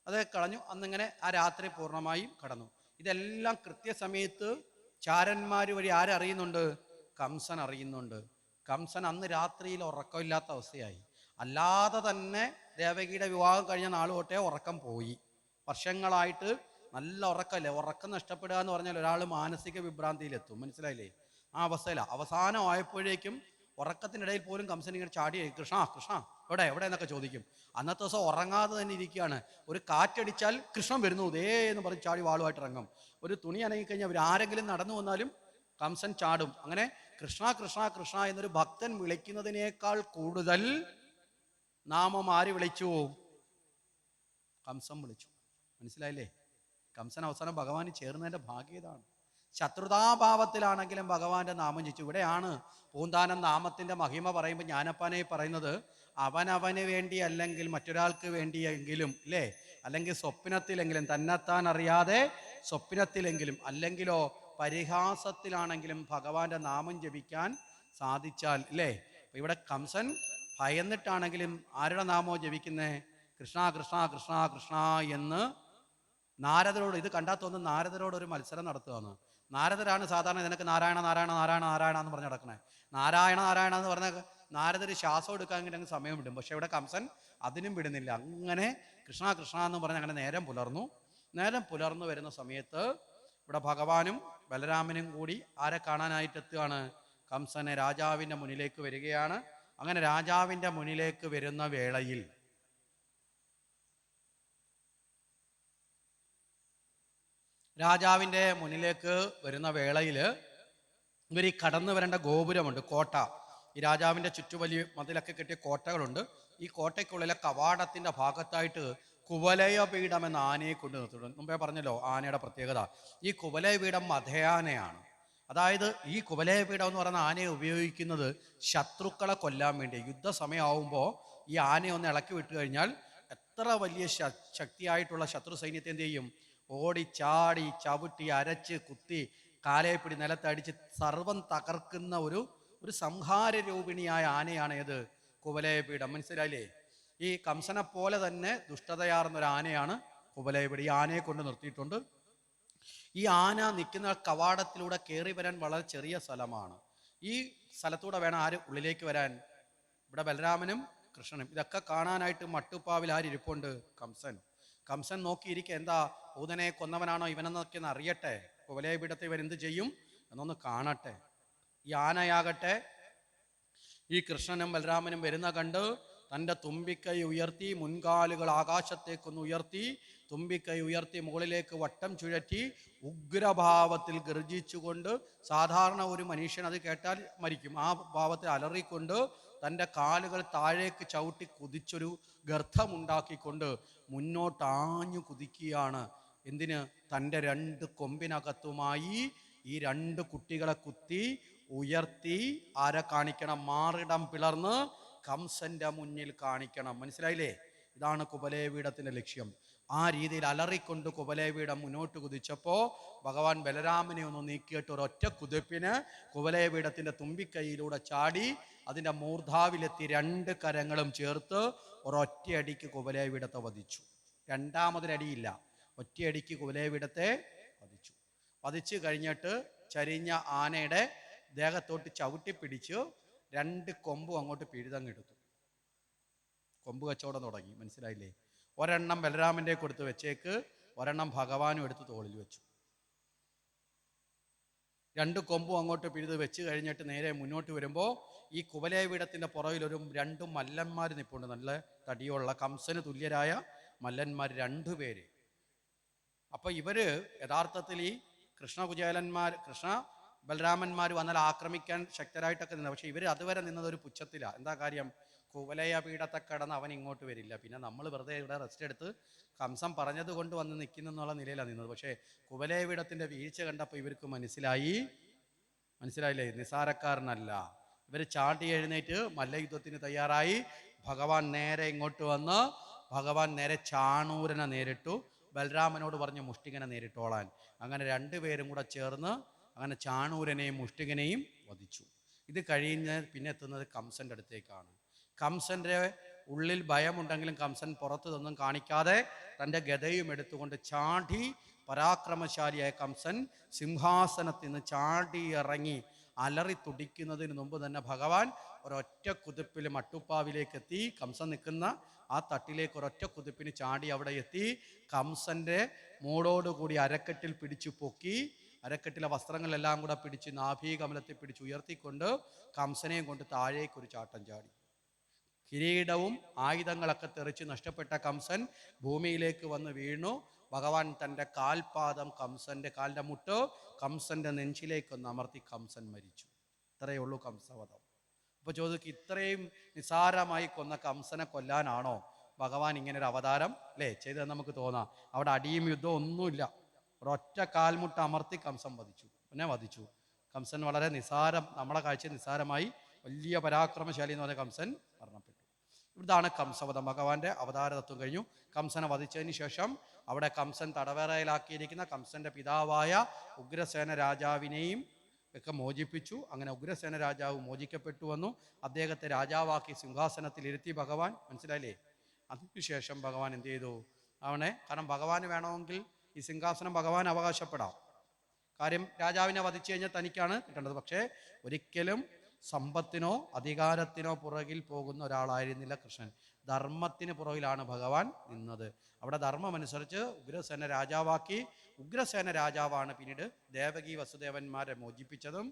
അത് കളഞ്ഞു. അന്നിങ്ങനെ ആ രാത്രി പൂർണ്ണമായും കടന്നു. ഇതെല്ലാം കൃത്യസമയത്ത് ചാരന്മാർ വഴി ആരറിയുന്നുണ്ട്? കംസൻ അറിയുന്നുണ്ട്. കംസൻ അന്ന് രാത്രിയിൽ ഉറക്കമില്ലാത്ത അവസ്ഥയായി. അല്ലാതെ തന്നെ ദേവകിയുടെ വിവാഹം കഴിഞ്ഞ നാൾ തൊട്ടേ ഉറക്കം പോയി. വർഷങ്ങളായിട്ട് നല്ല ഉറക്കമല്ലേ. ഉറക്കം നഷ്ടപ്പെടുക എന്ന് പറഞ്ഞാൽ ഒരാൾ മാനസിക വിഭ്രാന്തിയിലെത്തും, മനസ്സിലായില്ലേ? ആ അവസ്ഥയിലാണ്. അവസാനമായപ്പോഴേക്കും ഉറക്കത്തിനിടയിൽ പോലും കംസൻ ഇങ്ങനെ ചാടി, കൃഷ്ണ കൃഷ്ണ എവിടെ എവിടെ എന്നൊക്കെ ചോദിക്കും. അന്നത്തെ ദിവസം ഉറങ്ങാതെ തന്നെ ഇരിക്കുകയാണ്. ഒരു കാറ്റടിച്ചാൽ കൃഷ്ണൻ വരുന്നു ദേ എന്ന് പറഞ്ഞ് ചാടി വാളുമായിട്ട് ഇറങ്ങും. ഒരു തുണി അനങ്ങിക്കഴിഞ്ഞാൽ അവരാരെങ്കിലും നടന്നു വന്നാലും കംസൻ ചാടും. അങ്ങനെ കൃഷ്ണ കൃഷ്ണ കൃഷ്ണ എന്നൊരു ഭക്തൻ വിളിക്കുന്നതിനേക്കാൾ കൂടുതൽ നാമം ആര് വിളിച്ചു? കംസൻ വിളിച്ചു, മനസ്സിലായില്ലേ? കംസൻ അവസാനം ഭഗവാന് ചേർന്നതിൻ്റെ ഭാഗ്യതാണ്. ശത്രുതാഭാവത്തിലാണെങ്കിലും ഭഗവാന്റെ നാമം ജപിച്ചു. ഇവിടെയാണ് പൂന്താനം നാമത്തിന്റെ മഹിമ പറയുമ്പോൾ ജ്ഞാനപ്പാനെ പറയുന്നത്, അവനവന് വേണ്ടി അല്ലെങ്കിൽ മറ്റൊരാൾക്ക് വേണ്ടിയെങ്കിലും അല്ലേ, അല്ലെങ്കിൽ സ്വപ്നത്തിലെങ്കിലും, തന്നെത്താൻ അറിയാതെ സ്വപ്നത്തിലെങ്കിലും, അല്ലെങ്കിലോ പരിഹാസത്തിലാണെങ്കിലും ഭഗവാന്റെ നാമം ജപിക്കാൻ സാധിച്ചാൽ അല്ലേ. ഇവിടെ കംസൻ ഭയന്നിട്ടാണെങ്കിലും ആരുടെ നാമോ ജപിക്കുന്നേ? കൃഷ്ണ കൃഷ്ണ കൃഷ്ണ കൃഷ്ണ എന്ന് നാരദരോട്. ഇത് കണ്ടാൽ തോന്നുന്നു നാരദരോട് ഒരു മത്സരം നടത്തുകയാണ്. നാരദരാണ് സാധാരണ നിനക്ക് നാരായണ നാരായണ നാരായണ നാരായണ എന്ന് പറഞ്ഞ് നടക്കണേ. നാരായണ നാരായണ എന്ന് പറഞ്ഞ നാരദര് ശ്വാസം എടുക്കാൻ അങ്ങ് സമയം വിടും. പക്ഷെ ഇവിടെ കംസൻ അതിനും വിടുന്നില്ല. അങ്ങനെ കൃഷ്ണ കൃഷ്ണ എന്ന് പറഞ്ഞ് അങ്ങനെ നേരം പുലർന്നു. നേരം പുലർന്നു വരുന്ന സമയത്ത് ഇവിടെ ഭഗവാനും ബലരാമനും കൂടി ആരെ കാണാനായിട്ട് എത്തുകയാണ്? കംസനെ രാജാവിൻ്റെ മുന്നിലേക്ക് വരികയാണ്. അങ്ങനെ രാജാവിൻ്റെ മുന്നിലേക്ക് വരുന്ന വേളയിൽ ഇവർ ഈ കടന്നു വരേണ്ട ഗോപുരമുണ്ട്, കോട്ട. ഈ രാജാവിൻ്റെ ചുറ്റുവലിയ മതിലൊക്കെ കെട്ടിയ കോട്ടകളുണ്ട്. ഈ കോട്ടയ്ക്കുള്ളിലെ കവാടത്തിൻ്റെ ഭാഗത്തായിട്ട് കുവലയപീഠം എന്ന ആനയെ കൊണ്ട് നിർത്തിയിട്ടുണ്ട്. മുമ്പേ പറഞ്ഞല്ലോ ആനയുടെ പ്രത്യേകത. ഈ കുവലയപീഠം മധയാനയാണ്. അതായത് ഈ കുവലയപീഠം എന്ന് പറയുന്ന ആനയെ ഉപയോഗിക്കുന്നത് ശത്രുക്കളെ കൊല്ലാൻ വേണ്ടി. യുദ്ധസമയമാവുമ്പോൾ ഈ ആനയെ ഒന്ന് ഇളക്കി വിട്ടു കഴിഞ്ഞാൽ എത്ര വലിയ ശക്തിയായിട്ടുള്ള ശത്രു സൈന്യത്തെ എന്ത് ചെയ്യും? ഓടി ചാടി ചവിട്ടി അരച്ച് കുത്തി കാലേപ്പിടി നിലത്തടിച്ച് സർവം തകർക്കുന്ന ഒരു സംഹാര രൂപിണിയായ ആനയാണ് ഏത്? കുവലയപീഠം. മനസ്സിലായില്ലേ? ഈ കംസനെ പോലെ തന്നെ ദുഷ്ടതയാർന്നൊരു ആനയാണ് കുവലയപീഠം. ഈ ആനയെ കൊണ്ട് നിർത്തിയിട്ടുണ്ട്. ഈ ആന നിൽക്കുന്ന കവാടത്തിലൂടെ കയറി വരാൻ വളരെ ചെറിയ സ്ഥലമാണ്. ഈ സ്ഥലത്തൂടെ വേണം ആര് ഉള്ളിലേക്ക് വരാൻ? ഇവിടെ ബലരാമനും കൃഷ്ണനും. ഇതൊക്കെ കാണാനായിട്ട് മട്ടുപ്പാവിൽ ആരിപ്പുണ്ട്? കംസൻ. കംസൻ നോക്കിയിരിക്കുക, എന്താ പൂതനെ കൊന്നവനാണോ ഇവനെന്നൊക്കെ ഒന്ന് അറിയട്ടെ, കുവലയപീഠത്തെ ഇവൻ എന്ത് ചെയ്യും എന്നൊന്ന് കാണട്ടെ. ഈ ആനയാകട്ടെ ഈ കൃഷ്ണനും ബലരാമനും വരുന്ന കണ്ട് തൻ്റെ തുമ്പിക്കൈ ഉയർത്തി, മുൻകാലുകൾ ആകാശത്തേക്കൊന്ന് ഉയർത്തി, തുമ്പിക്കൈ ഉയർത്തി മുകളിലേക്ക് വട്ടം ചുഴറ്റി ഉഗ്രഭാവത്തിൽ ഗർജിച്ചുകൊണ്ട്, സാധാരണ ഒരു മനുഷ്യൻ അത് കേട്ടാൽ മരിക്കും, ആ ഭാവത്തിൽ അലറിക്കൊണ്ട് തൻ്റെ കാലുകൾ താഴേക്ക് ചവിട്ടി കുതിച്ചൊരു ഗർത്തമുണ്ടാക്കിക്കൊണ്ട് മുന്നോട്ടാഞ്ഞു കുതിക്കുകയാണ്. എന്തിന്? തൻ്റെ 2 കൊമ്പിനകത്തുമായി ഈ 2 കുട്ടികളെ കുത്തി ഉയർത്തി ആരെ കാണിക്കണം? മാറിടം പിളർന്ന് കംസന്റെ മുന്നിൽ കാണിക്കണം. മനസ്സിലായില്ലേ? ഇതാണ് കുവലയപീഠത്തിന്റെ ലക്ഷ്യം. ആ രീതിയിൽ അലറിക്കൊണ്ട് കുവലയപീഠം മുന്നോട്ട് കുതിച്ചപ്പോൾ ഭഗവാൻ ബലരാമനെ ഒന്ന് നീക്കിയിട്ട് ഒരൊറ്റ കുതിപ്പിന് കുവലയപീഠത്തിന്റെ തുമ്പിക്കൈയിലൂടെ ചാടി അതിൻ്റെ മൂർധാവിലെത്തി 2 കരങ്ങളും ചേർത്ത് ഒരൊറ്റയടിക്ക് കുവലയപീഠത്തെ വധിച്ചു. രണ്ടാമതൊരടിയില്ല, ഒറ്റയടിക്ക് കുവലയപീഠത്തെ വധിച്ചു. വധിച്ചു കഴിഞ്ഞിട്ട് ചരിഞ്ഞ ആനയുടെ ദേഹത്തോട്ട് ചവിട്ടിപ്പിടിച്ച് 2 കൊമ്പും അങ്ങോട്ട് പിഴുതങ്ങെടുത്തു. കൊമ്പ് കച്ചവടം തുടങ്ങി. മനസ്സിലായില്ലേ? ഒരെണ്ണം ബലരാമൻ്റെ കൊടുത്ത് വെച്ചേക്ക്, ഒരെണ്ണം ഭഗവാനും എടുത്ത് തോളിൽ വെച്ചു. 2 കൊമ്പും അങ്ങോട്ട് പിഴുത് വെച്ച് കഴിഞ്ഞിട്ട് നേരെ മുന്നോട്ട് വരുമ്പോൾ ഈ കുവലയപീഠത്തിൻ്റെ പുറകിൽ ഒരു 2 മല്ലന്മാർ നിൽപ്പുണ്ട്. നല്ല തടിയുള്ള കംസന് തുല്യരായ മല്ലന്മാർ 2 പേര്. അപ്പൊ ഇവര് യഥാർത്ഥത്തിൽ ഈ കൃഷ്ണ ബലരാമന്മാർ വന്നാൽ ആക്രമിക്കാൻ ശക്തരായിട്ടൊക്കെ നിന്നത്. പക്ഷെ ഇവർ അതുവരെ നിന്നത് ഒരു പുച്ഛത്തിലാണ്. എന്താ കാര്യം? കുവലയ പീഠത്തെ കടന്ന് അവൻ ഇങ്ങോട്ട് വരില്ല, പിന്നെ നമ്മൾ വെറുതെ ഇവിടെ റെസ്റ്റ് എടുത്ത് കംസം പറഞ്ഞത് കൊണ്ട് വന്ന് നിൽക്കുന്നുള്ള നിലയിലാണ് നിന്നത്. പക്ഷേ കുവലയ പീഠത്തിന്റെ വീഴ്ച കണ്ടപ്പോൾ ഇവർക്ക് മനസ്സിലായില്ലേ? നിസാരക്കാരനല്ല. ഇവർ ചാടി എഴുന്നേറ്റ് മല്ലയുദ്ധത്തിന് തയ്യാറായി. ഭഗവാൻ നേരെ ഇങ്ങോട്ട് വന്ന് ഭഗവാൻ നേരെ ചാണൂരനെ നേരിട്ടു. ബലരാമനോട് പറഞ്ഞു മുഷ്ടികനെ നേരിട്ടോളാൻ. അങ്ങനെ 2 പേരും കൂടെ ചേർന്ന് അങ്ങനെ ചാണൂരനെയും മുഷ്ടികനെയും വധിച്ചു. ഇത് കഴിഞ്ഞ് പിന്നെ എത്തുന്നത് കംസന്റെ അടുത്തേക്കാണ്. കംസന്റെ ഉള്ളിൽ ഭയമുണ്ടെങ്കിലും കംസൻ പുറത്തുനിന്നും കാണിക്കാതെ തൻ്റെ ഗദയും എടുത്തുകൊണ്ട് ചാടി, പരാക്രമശാലിയായ കംസൻ സിംഹാസനത്തിൽ നിന്ന് ചാടി ഇറങ്ങി അലറി തുടിക്കുന്നതിന് മുമ്പ് തന്നെ ഭഗവാൻ ഒരൊറ്റ കുതിപ്പിൽ മട്ടുപ്പാവിലേക്ക് എത്തി. കംസൻ നിൽക്കുന്ന ആ തട്ടിലേക്ക് ഒരൊറ്റ കുതിപ്പിന് ചാടി അവിടെ എത്തി. കംസന്റെ മൂടോടുകൂടി അരക്കെട്ടിൽ പിടിച്ചു പൊക്കി, അരക്കെട്ടിലെ വസ്ത്രങ്ങളെല്ലാം കൂടെ പിടിച്ച് നാഭീകമലത്തിൽ പിടിച്ച് ഉയർത്തിക്കൊണ്ട് കംസനെയും കൊണ്ട് താഴേക്കൊരു ചാട്ടം ചാടി. കിരീടവും ആയുധങ്ങളൊക്കെ തെറിച്ച് നഷ്ടപ്പെട്ട കംസൻ ഭൂമിയിലേക്ക് വന്ന് വീണു. ഭഗവാൻ തൻ്റെ കാൽപാദം, കംസന്റെ കാലിൻ്റെ മുട്ട് കംസന്റെ നെഞ്ചിലേക്കൊന്ന് അമർത്തി കംസൻ മരിച്ചു. ഇത്രയേ ഉള്ളൂ കംസവധം. അപ്പോൾ ചോദിക്കും, ഇത്രയും നിസാരമായി കൊന്ന കംസനെ കൊല്ലാനാണോ ഭഗവാൻ ഇങ്ങനെ ഒരു അവതാരം ചെയ്തതെന്ന് നമുക്ക് തോന്നാം. അവിടെ അടിയും യുദ്ധവും ഒന്നുമില്ല. ഒരൊറ്റ കാൽമുട്ട് അമർത്തി കംസൻ വധിച്ചു. കംസൻ വളരെ നിസാരം, നമ്മളെ കാഴ്ച നിസാരമായി വലിയ പരാക്രമശാലി എന്ന് പറഞ്ഞ കംസൻ മരണപ്പെട്ടു. ഇതാണ് കംസവധം. ഭഗവാന്റെ അവതാര തത്വം കഴിഞ്ഞു. കംസനെ വധിച്ചതിന് ശേഷം അവിടെ കംസൻ തടവേറയിലാക്കിയിരിക്കുന്ന കംസന്റെ പിതാവായ ഉഗ്രസേന രാജാവിനെയും ഒക്കെ മോചിപ്പിച്ചു. അങ്ങനെ ഉഗ്രസേന രാജാവ് മോചിക്കപ്പെട്ടു വന്നു. അദ്ദേഹത്തെ രാജാവാക്കി സിംഹാസനത്തിൽ ഇരുത്തി ഭഗവാൻ. മനസ്സിലായില്ലേ? അതിനുശേഷം ഭഗവാൻ എന്ത് ചെയ്തു? കാരണം ഭഗവാന് വേണമെങ്കിൽ ഈ സിംഹാസനം ഭഗവാൻ അവകാശപ്പെടാം. കാര്യം രാജാവിനെ വധിച്ചു കഴിഞ്ഞാൽ തനിക്കാണ് കിട്ടേണ്ടത്. പക്ഷേ ഒരിക്കലും സമ്പത്തിനോ അധികാരത്തിനോ പുറകിൽ പോകുന്ന ഒരാളായിരുന്നില്ല കൃഷ്ണൻ. ധർമ്മത്തിന് പുറകിലാണ് ഭഗവാൻ നിന്നത്. അവിടെ ധർമ്മമനുസരിച്ച് ഉഗ്രസേന രാജാവാക്കി. ഉഗ്രസേന രാജാവാണ് പിന്നീട് ദേവകി വസുദേവന്മാരെ മോചിപ്പിച്ചതും.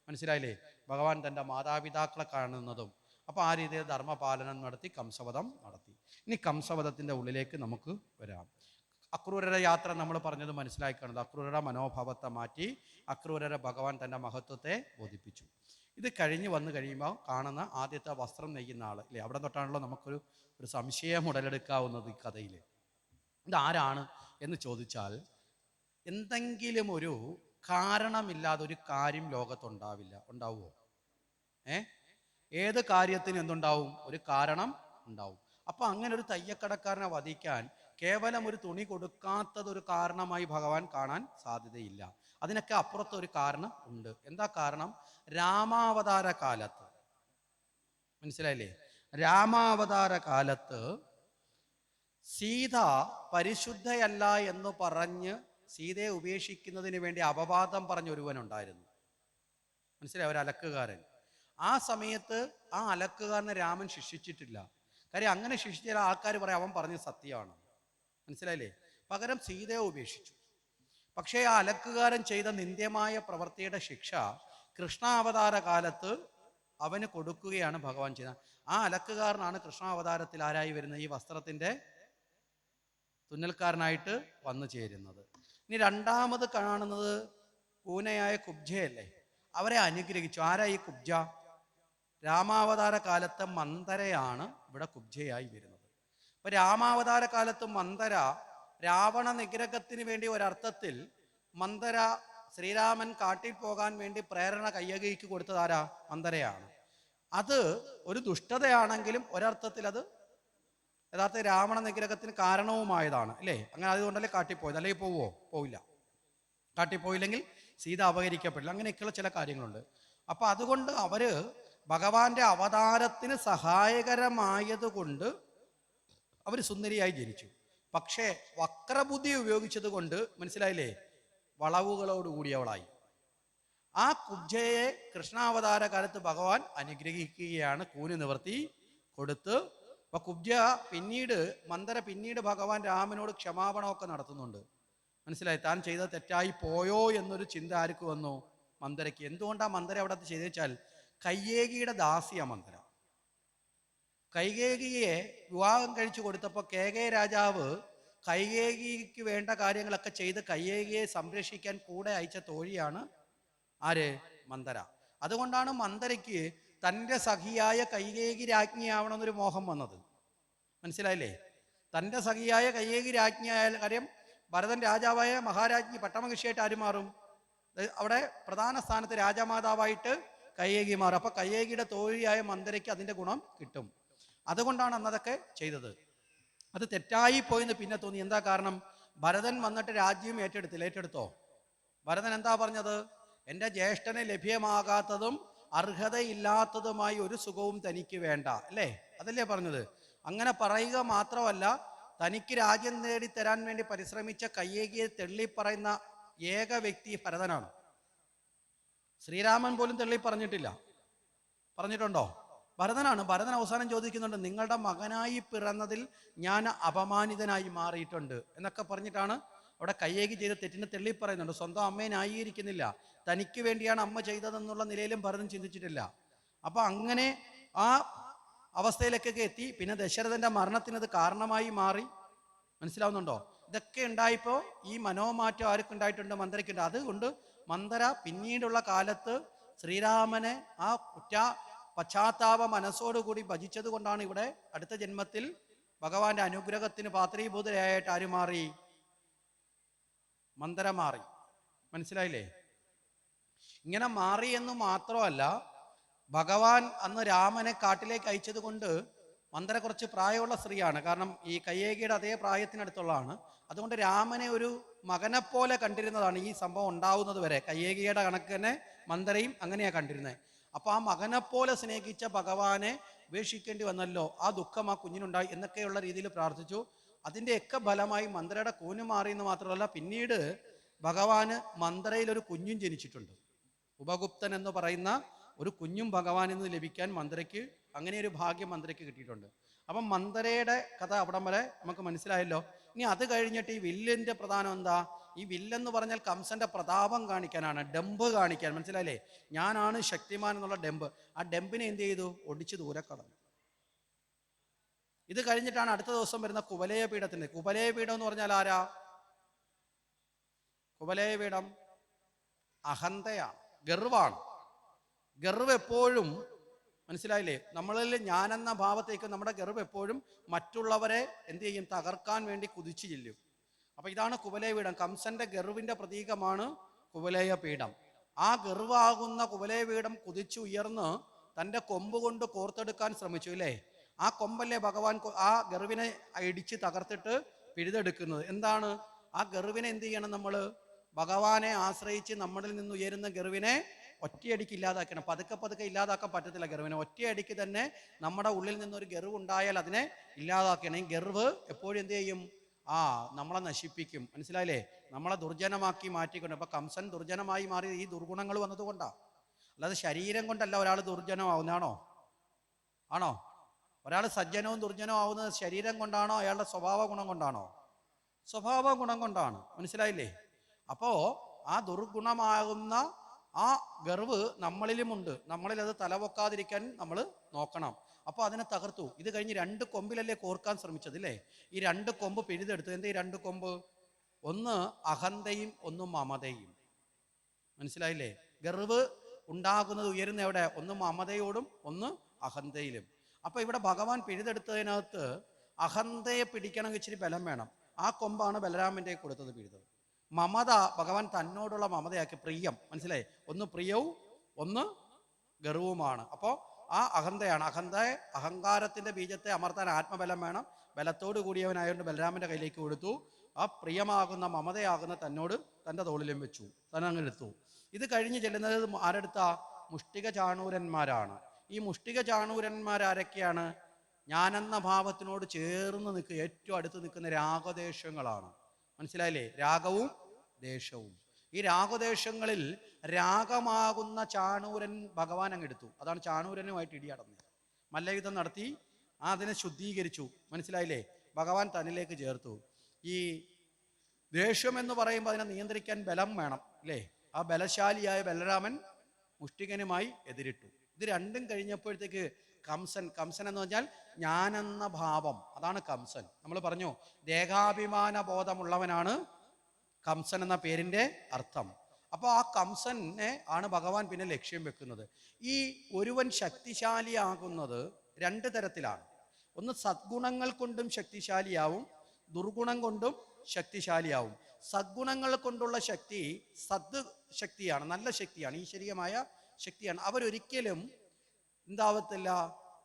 മനസ്സിലായില്ലേ? ഭഗവാൻ തൻ്റെ മാതാപിതാക്കളെ കാണുന്നതും. അപ്പോൾ ആ രീതിയിൽ ധർമ്മപാലനം നടത്തി കംസവധം നടത്തി. ഇനി കംസവധത്തിൻ്റെ ഉള്ളിലേക്ക് നമുക്ക് വരാം. അക്രൂരരുടെ യാത്ര നമ്മൾ പറഞ്ഞത് മനസ്സിലാക്കുന്നത്. അക്രൂരരുടെ മനോഭാവത്തെ മാറ്റി അക്രൂരരെ ഭഗവാൻ തൻ്റെ മഹത്വത്തെ ബോധിപ്പിച്ചു. ഇത് കഴിഞ്ഞ് വന്നു കഴിയുമ്പോൾ കാണുന്ന ആദ്യത്തെ വസ്ത്രം നെയ്യുന്ന ആൾ അവിടെ തൊട്ടാണല്ലോ നമുക്കൊരു സംശയം ഉടലെടുക്കാവുന്നത് ഈ കഥയിൽ. ഇതാരാണ് എന്ന് ചോദിച്ചാൽ, എന്തെങ്കിലും ഒരു കാരണമില്ലാതെ ഒരു കാര്യം ലോകത്തുണ്ടാവില്ല. ഉണ്ടാവുമോ? ഏത് കാര്യത്തിന് എന്തുണ്ടാവും? ഒരു കാരണം ഉണ്ടാവും. അപ്പൊ അങ്ങനെ ഒരു തയ്യക്കടക്കാരനെ വധിക്കാൻ കേവലം ഒരു തുണി കൊടുക്കാത്തതൊരു കാരണമായി ഭഗവാൻ കാണാൻ സാധ്യതയില്ല. അതിനൊക്കെ അപ്പുറത്തൊരു കാരണം ഉണ്ട്. എന്താ കാരണം? രാമാവതാര കാലത്ത്, മനസ്സിലായില്ലേ? രാമാവതാര കാലത്ത് സീത പരിശുദ്ധയല്ല എന്ന് പറഞ്ഞ് സീതയെ ഉപേക്ഷിക്കുന്നതിന് വേണ്ടി അപവാദം പറഞ്ഞ ഒരുവനുണ്ടായിരുന്നു. മനസ്സിലായി? ഒരു അലക്കുകാരൻ. ആ സമയത്ത് ആ അലക്കുകാരനെ രാമൻ ശിക്ഷിച്ചിട്ടില്ല. കാര്യം അങ്ങനെ ശിക്ഷിച്ച ആൾക്കാർ പറയാം അവൻ പറഞ്ഞ സത്യമാണ്. മനസ്സിലായില്ലേ? പകരം സീതയെ ഉപേക്ഷിച്ചു. പക്ഷേ ആ അലക്കുകാരൻ ചെയ്ത നിന്ദ്യമായ പ്രവൃത്തിയുടെ ശിക്ഷ കൃഷ്ണാവതാര കാലത്ത് അവന് കൊടുക്കുകയാണ് ഭഗവാൻ ചെയ്യുന്നത്. ആ അലക്കുകാരനാണ് കൃഷ്ണാവതാരത്തിൽ ആരായി വരുന്നത്? ഈ വസ്ത്രത്തിൻ്റെ തുന്നൽക്കാരനായിട്ട് വന്നു ചേരുന്നത്. ഇനി രണ്ടാമത് കാണുന്നത് കൂനയായ കുബ്ജയല്ലേ? അവരെ അനുഗ്രഹിച്ചു. ആരാ ഈ കുബ്ജ? രാമാവതാര കാലത്തെ മന്ദരയാണ് ഇവിടെ കുബ്ജയായി വരുന്നത്. അപ്പൊ രാമാവതാര കാലത്ത് മന്ദര രാവണ നിഗ്രഹത്തിന് വേണ്ടി ഒരർത്ഥത്തിൽ മന്ദര ശ്രീരാമൻ കാട്ടിൽ പോകാൻ വേണ്ടി പ്രേരണ കയ്യകയ്ക്ക് കൊടുത്തത് ആരാ? മന്ദരയാണ്. അത് ഒരു ദുഷ്ടതയാണെങ്കിലും ഒരർത്ഥത്തിൽ അത് യഥാർത്ഥ രാവണ നിഗ്രഹത്തിന് കാരണവുമായതാണ് അല്ലേ? അങ്ങനെ അതുകൊണ്ടല്ലേ കാട്ടിപ്പോയത്. അല്ലെങ്കിൽ പോവില്ല. കാട്ടിപ്പോയില്ലെങ്കിൽ സീത അപഹരിക്കപ്പെടില്ല. അങ്ങനെയൊക്കെയുള്ള ചില കാര്യങ്ങളുണ്ട്. അപ്പൊ അതുകൊണ്ട് അവര് ഭഗവാന്റെ അവതാരത്തിന് സഹായകരമായതുകൊണ്ട് അവർ സുന്ദരിയായി ജനിച്ചു. പക്ഷേ വക്രബുദ്ധി ഉപയോഗിച്ചത് കൊണ്ട് മനസ്സിലായില്ലേ, വളവുകളോട് കൂടിയവളായി. ആ കുബ്ജയെ കൃഷ്ണാവതാര കാലത്ത് ഭഗവാൻ അനുഗ്രഹിക്കുകയാണ്, കൂന് നിവർത്തി കൊടുത്ത്. അപ്പൊ കുബ്ജ മന്ദര പിന്നീട് ഭഗവാൻ രാമനോട് ക്ഷമാപണമൊക്കെ നടത്തുന്നുണ്ട്. മനസ്സിലായി, താൻ ചെയ്തത് തെറ്റായി പോയോ എന്നൊരു ചിന്ത ആർക്ക് വന്നു? മന്ദരയ്ക്ക്. എന്തുകൊണ്ടാണ് മന്ദര അവിടെ ചെയ്തു വെച്ചാൽ, കൈകേയിയുടെ ദാസിയാ മന്ദര. കൈകേയിയെ വിവാഹം കഴിച്ചു കൊടുത്തപ്പോൾ രാജാവ് കൈകേയിക്ക് വേണ്ട കാര്യങ്ങളൊക്കെ ചെയ്ത് കൈകേയിയെ സംരക്ഷിക്കാൻ കൂടെ അയച്ച തോഴിയാണ് ആര്? മന്ദര. അതുകൊണ്ടാണ് മന്ദരയ്ക്ക് തൻ്റെ സഖിയായ കൈകേയി രാജ്ഞിയാവണമെന്നൊരു മോഹം വന്നത്. മനസ്സിലായില്ലേ? തൻ്റെ സഖിയായ കൈകേയി രാജ്ഞിയായ കാര്യം, ഭരതൻ രാജാവായ മഹാരാജ്ഞി പട്ടമഹിഷിയായിട്ട് ആര് മാറും? അവിടെ പ്രധാന സ്ഥാനത്ത് രാജമാതാവായിട്ട് കൈകേയി മാറും. അപ്പൊ കൈകേയിയുടെ തോഴിയായ മന്ദരയ്ക്ക് അതിന്റെ ഗുണം കിട്ടും. അതുകൊണ്ടാണ് അന്നതൊക്കെ ചെയ്തത്. അത് തെറ്റായി പോയെന്ന് പിന്നെ തോന്നി. എന്താ കാരണം? ഭരതൻ വന്നിട്ട് രാജ്യം ഏറ്റെടുത്തോ? ഭരതൻ എന്താ പറഞ്ഞത്? എൻ്റെ ജ്യേഷ്ഠന് ലഭ്യമാകാത്തതും അർഹതയില്ലാത്തതുമായി ഒരു സുഖവും തനിക്ക് വേണ്ട, അല്ലേ? അതല്ലേ പറഞ്ഞത്? അങ്ങനെ പറയുക മാത്രമല്ല, തനിക്ക് രാജ്യം നേടിത്തരാൻ വേണ്ടി പരിശ്രമിച്ച കൈകേയിയെ തെള്ളിപ്പറയുന്ന ഏക വ്യക്തി ഭരതനാണ്. ശ്രീരാമൻ പോലും തെള്ളി പറഞ്ഞിട്ടുണ്ടോ? ഭരതനാണ്. ഭരതൻ അവസാനം ചോദിക്കുന്നുണ്ട്, നിങ്ങളുടെ മകനായി പിറന്നതിൽ ഞാൻ അപമാനിതനായി മാറിയിട്ടുണ്ട് എന്നൊക്കെ പറഞ്ഞിട്ടാണ് അവിടെ കൈകേയി ചെയ്ത തെറ്റിനെ തെള്ളി പറയുന്നുണ്ട്. സ്വന്തം അമ്മയെ ന്യായീകരിക്കുന്നില്ല. തനിക്ക് വേണ്ടിയാണ് അമ്മ ചെയ്തതെന്നുള്ള നിലയിലും ഭരതൻ ചിന്തിച്ചിട്ടില്ല. അപ്പൊ അങ്ങനെ ആ അവസ്ഥയിലേക്കൊക്കെ എത്തി. പിന്നെ ദശരഥന്റെ മരണത്തിനത് കാരണമായി മാറി. മനസ്സിലാവുന്നുണ്ടോ? ഇതൊക്കെ ഉണ്ടായപ്പോ ഈ മനോമാറ്റം ആർക്കും ഉണ്ടായിട്ടുണ്ട്? മന്ദരയ്ക്കുണ്ട്. അതുകൊണ്ട് മന്ദര പിന്നീടുള്ള കാലത്ത് ശ്രീരാമനെ ആ പശ്ചാത്താപ മനസ്സോടുകൂടി ഭജിച്ചത് കൊണ്ടാണ് ഇവിടെ അടുത്ത ജന്മത്തിൽ ഭഗവാന്റെ അനുഗ്രഹത്തിന് പാത്രീഭൂതരായിട്ട് ആര് മാറി? മന്ദര മാറി. മനസ്സിലായില്ലേ? ഇങ്ങനെ മാറി എന്ന് മാത്രമല്ല, ഭഗവാൻ അന്ന് രാമനെ കാട്ടിലേക്ക് അയച്ചത് കൊണ്ട് മന്ദര കുറച്ച് പ്രായമുള്ള സ്ത്രീയാണ്. കാരണം ഈ കൈകേയിയുടെ അതേ പ്രായത്തിനടുത്തുള്ളതാണ്. അതുകൊണ്ട് രാമനെ ഒരു മകനെപ്പോലെ കണ്ടിരുന്നതാണ് ഈ സംഭവം ഉണ്ടാവുന്നത് വരെ. കൈകേയിയുടെ കണക്ക് തന്നെ മന്ദരയും അങ്ങനെയാണ് കണ്ടിരുന്നത്. അപ്പൊ ആ മകനെപ്പോലെ സ്നേഹിച്ച ഭഗവാനെ ഉപേക്ഷിക്കേണ്ടി വന്നല്ലോ, ആ ദുഃഖം ആ കുഞ്ഞിനുണ്ടായി എന്നൊക്കെയുള്ള രീതിയിൽ പ്രാർത്ഥിച്ചു. അതിൻ്റെയൊക്കെ ഫലമായി മന്ദരയുടെ കൂന് മാറി എന്ന് മാത്രമല്ല, പിന്നീട് ഭഗവാന് മന്ദരയിൽ ഒരു കുഞ്ഞും ജനിച്ചിട്ടുണ്ട്. ഉപഗുപ്തൻ എന്ന് പറയുന്ന ഒരു കുഞ്ഞും ഭഗവാനിൽ നിന്ന് ലഭിക്കാൻ മന്ദരയ്ക്ക് അങ്ങനെ ഒരു ഭാഗ്യം മന്ദരയ്ക്ക് കിട്ടിയിട്ടുണ്ട്. അപ്പം മന്ദരയുടെ കഥ അവിടം വരെ നമുക്ക് മനസ്സിലായല്ലോ. ഇനി അത് കഴിഞ്ഞിട്ട് ഈ വില്ലിന്റെ പ്രധാനം എന്താ? ഈ വില്ലെന്ന് പറഞ്ഞാൽ കംസന്റെ പ്രതാപം കാണിക്കാനാണ്, ഡംബ് കാണിക്കാൻ. മനസ്സിലായില്ലേ? ഞാനാണ് ശക്തിമാൻ എന്നുള്ള ഡംബ്. ആ ഡംബിനെ എന്ത് ചെയ്തു? ഒടിച്ച് ദൂരെ കളഞ്ഞു. ഇത് കഴിഞ്ഞിട്ടാണ് അടുത്ത ദിവസം വരുന്ന കുവലയ പീഠത്തിന്റെ. കുവലയ പീഠം എന്ന് പറഞ്ഞാൽ ആരാ? കുവലയ പീഠം അഹന്തയാണ്, ഗർവാണ്. ഗർവ് എപ്പോഴും, മനസ്സിലായില്ലേ, നമ്മളിൽ ഞാനെന്ന ഭാവത്തേക്ക് നമ്മുടെ ഗർവ് എപ്പോഴും മറ്റുള്ളവരെ എന്ത് ചെയ്യും? തകർക്കാൻ വേണ്ടി കുതിച്ചു ചെല്ലും. അപ്പൊ ഇതാണ് കുവലയ പീഠം. കംസന്റെ ഗർവിന്റെ പ്രതീകമാണ് കുവലയ പീഠം. ആ ഗർവാകുന്ന കുവലയ പീഠം കുതിച്ചു ഉയർന്ന് തൻ്റെ കൊമ്പ് കൊണ്ട് കോർത്തെടുക്കാൻ ശ്രമിച്ചു, അല്ലേ? ആ കൊമ്പല്ലേ ഭഗവാൻ ആ ഗർവിനെ ഇടിച്ച് തകർത്തിട്ട് പിഴുതെടുക്കുന്നത്. എന്താണ്? ആ ഗർവിനെ എന്ത് ചെയ്യണം? നമ്മൾ ഭഗവാനെ ആശ്രയിച്ച് നമ്മളിൽ നിന്ന് ഉയരുന്ന ഗർവിനെ ഒറ്റയടിക്ക് ഇല്ലാതാക്കണം. പതുക്കെ പതുക്കെ ഇല്ലാതാക്കാൻ പറ്റത്തില്ല ഗർവിനെ. ഒറ്റയടിക്ക് തന്നെ നമ്മുടെ ഉള്ളിൽ നിന്നൊരു ഗർവ് ഉണ്ടായാൽ അതിനെ ഇല്ലാതാക്കണം. ഈ ഗർവ് എപ്പോഴും എന്ത് ചെയ്യും? നമ്മളെ നശിപ്പിക്കും. മനസ്സിലായില്ലേ? നമ്മളെ ദുർജനമാക്കി മാറ്റിക്കൊണ്ട്. അപ്പൊ കംസൻ ദുർജനമായി മാറി ഈ ദുർഗുണങ്ങൾ വന്നതുകൊണ്ടാണ്. അല്ലാതെ ശരീരം കൊണ്ടല്ല ഒരാൾ ദുർജനമാവുന്നതാണോ? ആണോ? ഒരാൾ സജ്ജനവും ദുർജനവും ആവുന്നത് ശരീരം കൊണ്ടാണോ? അയാളുടെ സ്വഭാവ ഗുണം കൊണ്ടാണോ? സ്വഭാവ ഗുണം കൊണ്ടാണ്. മനസ്സിലായില്ലേ? അപ്പോ ആ ദുർഗുണമാകുന്ന ആ ഗർവ് നമ്മളിലുമുണ്ട്. നമ്മളിൽ അത് തലപൊക്കാതിരിക്കാൻ നമ്മൾ നോക്കണം. അപ്പോൾ അതിനെ തകർത്തു. ഇത് കഴിഞ്ഞ് 2 കൊമ്പിലല്ലേ കോർക്കാൻ ശ്രമിച്ചത് അല്ലേ? ഈ 2 കൊമ്പ് പിഴുതെടുത്തു. എന്താ ഈ 2 കൊമ്പ്? ഒന്ന് അഹന്തയും ഒന്ന് മമതയും. മനസ്സിലായില്ലേ? ഗർവ് ഉണ്ടാകുന്നത് ഉയരുന്ന എവിടെ? ഒന്ന് മമതയോടും ഒന്ന് അഹന്തയിലും. അപ്പൊ ഇവിടെ ഭഗവാൻ പിഴുതെടുത്തതിനകത്ത് അഹന്തയെ പിടിക്കണമെങ്കിൽ ഇച്ചിരി ബലം വേണം. ആ കൊമ്പാണ് ബലരാമന്റെ കൊടുത്തത് പിഴുതത്. മമത ഭഗവാൻ തന്നോടുള്ള മമതയാക്കി. പ്രിയം, മനസ്സിലായി? ഒന്ന് പ്രിയവും ഒന്ന് ഗർവുമാണ്. അപ്പോൾ ആ അഹന്തയാണ്. അഹങ്കാരത്തിന്റെ ബീജത്തെ അമർത്താൻ ആത്മബലം വേണം. ബലത്തോട് കൂടിയവനായതുകൊണ്ട് ബലരാമന്റെ കയ്യിലേക്ക് കൊടുത്തു. ആ പ്രിയമാകുന്ന മമതയാകുന്ന തന്നോട് തൻ്റെ തോളിലും വെച്ചു. തന്നെ അങ്ങനെ എടുത്തു. ഇത് കഴിഞ്ഞ് ചെല്ലുന്നത് ആരെടുത്ത? മുഷ്ടിക ചാണൂരന്മാരാണ്. ഈ മുഷ്ടിക ചാണൂരന്മാരാരൊക്കെയാണ്? ഞാനെന്ന ഭാവത്തിനോട് ചേർന്ന് നിൽക്കുക, ഏറ്റവും അടുത്ത് നിൽക്കുന്ന രാഗദേശങ്ങളാണ്. മനസ്സിലായില്ലേ? രാഗവും ദേശവും. ഈ രാഗദേശങ്ങളിൽ രാഗമാകുന്ന ചാണൂരൻ ഭഗവാൻ അങ്ങെടുത്തു. അതാണ് ചാണൂരനുമായിട്ട് ഇടിയടന്നത്. മല്ലയുദ്ധം നടത്തി അതിനെ ശുദ്ധീകരിച്ചു. മനസ്സിലായില്ലേ? ഭഗവാൻ തന്നിലേക്ക് ചേർത്തു. ഈ ദേഷ്യം എന്ന് പറയുമ്പോൾ അതിനെ നിയന്ത്രിക്കാൻ ബലം വേണം അല്ലേ? ആ ബലശാലിയായ ബലരാമൻ മുഷ്ടികനുമായി എതിരിട്ടു. ഇത് രണ്ടും കഴിഞ്ഞപ്പോഴത്തേക്ക് കംസൻ എന്ന് പറഞ്ഞാൽ ഞാനെന്ന ഭാവം, അതാണ് കംസൻ. നമ്മൾ പറഞ്ഞു ദേഹാഭിമാന ബോധമുള്ളവനാണ് കംസൻ എന്ന പേരിന്റെ അർത്ഥം. അപ്പോൾ ആ കംസനെ ആണ് ഭഗവാൻ പിന്നെ ലക്ഷ്യം വെക്കുന്നത്. ഈ ഒരുവൻ ശക്തിശാലിയാകുന്നത് 2 തരത്തിലാണ്. ഒന്ന് സദ്ഗുണങ്ങൾ കൊണ്ടും ശക്തിശാലിയാവും, ദുർഗുണം കൊണ്ടും ശക്തിശാലിയാവും. സദ്ഗുണങ്ങൾ കൊണ്ടുള്ള ശക്തി സദ് ശക്തിയാണ്, നല്ല ശക്തിയാണ്, ഈശ്വരീയമായ ശക്തിയാണ്. അവരൊരിക്കലും എന്താവത്തില്ല,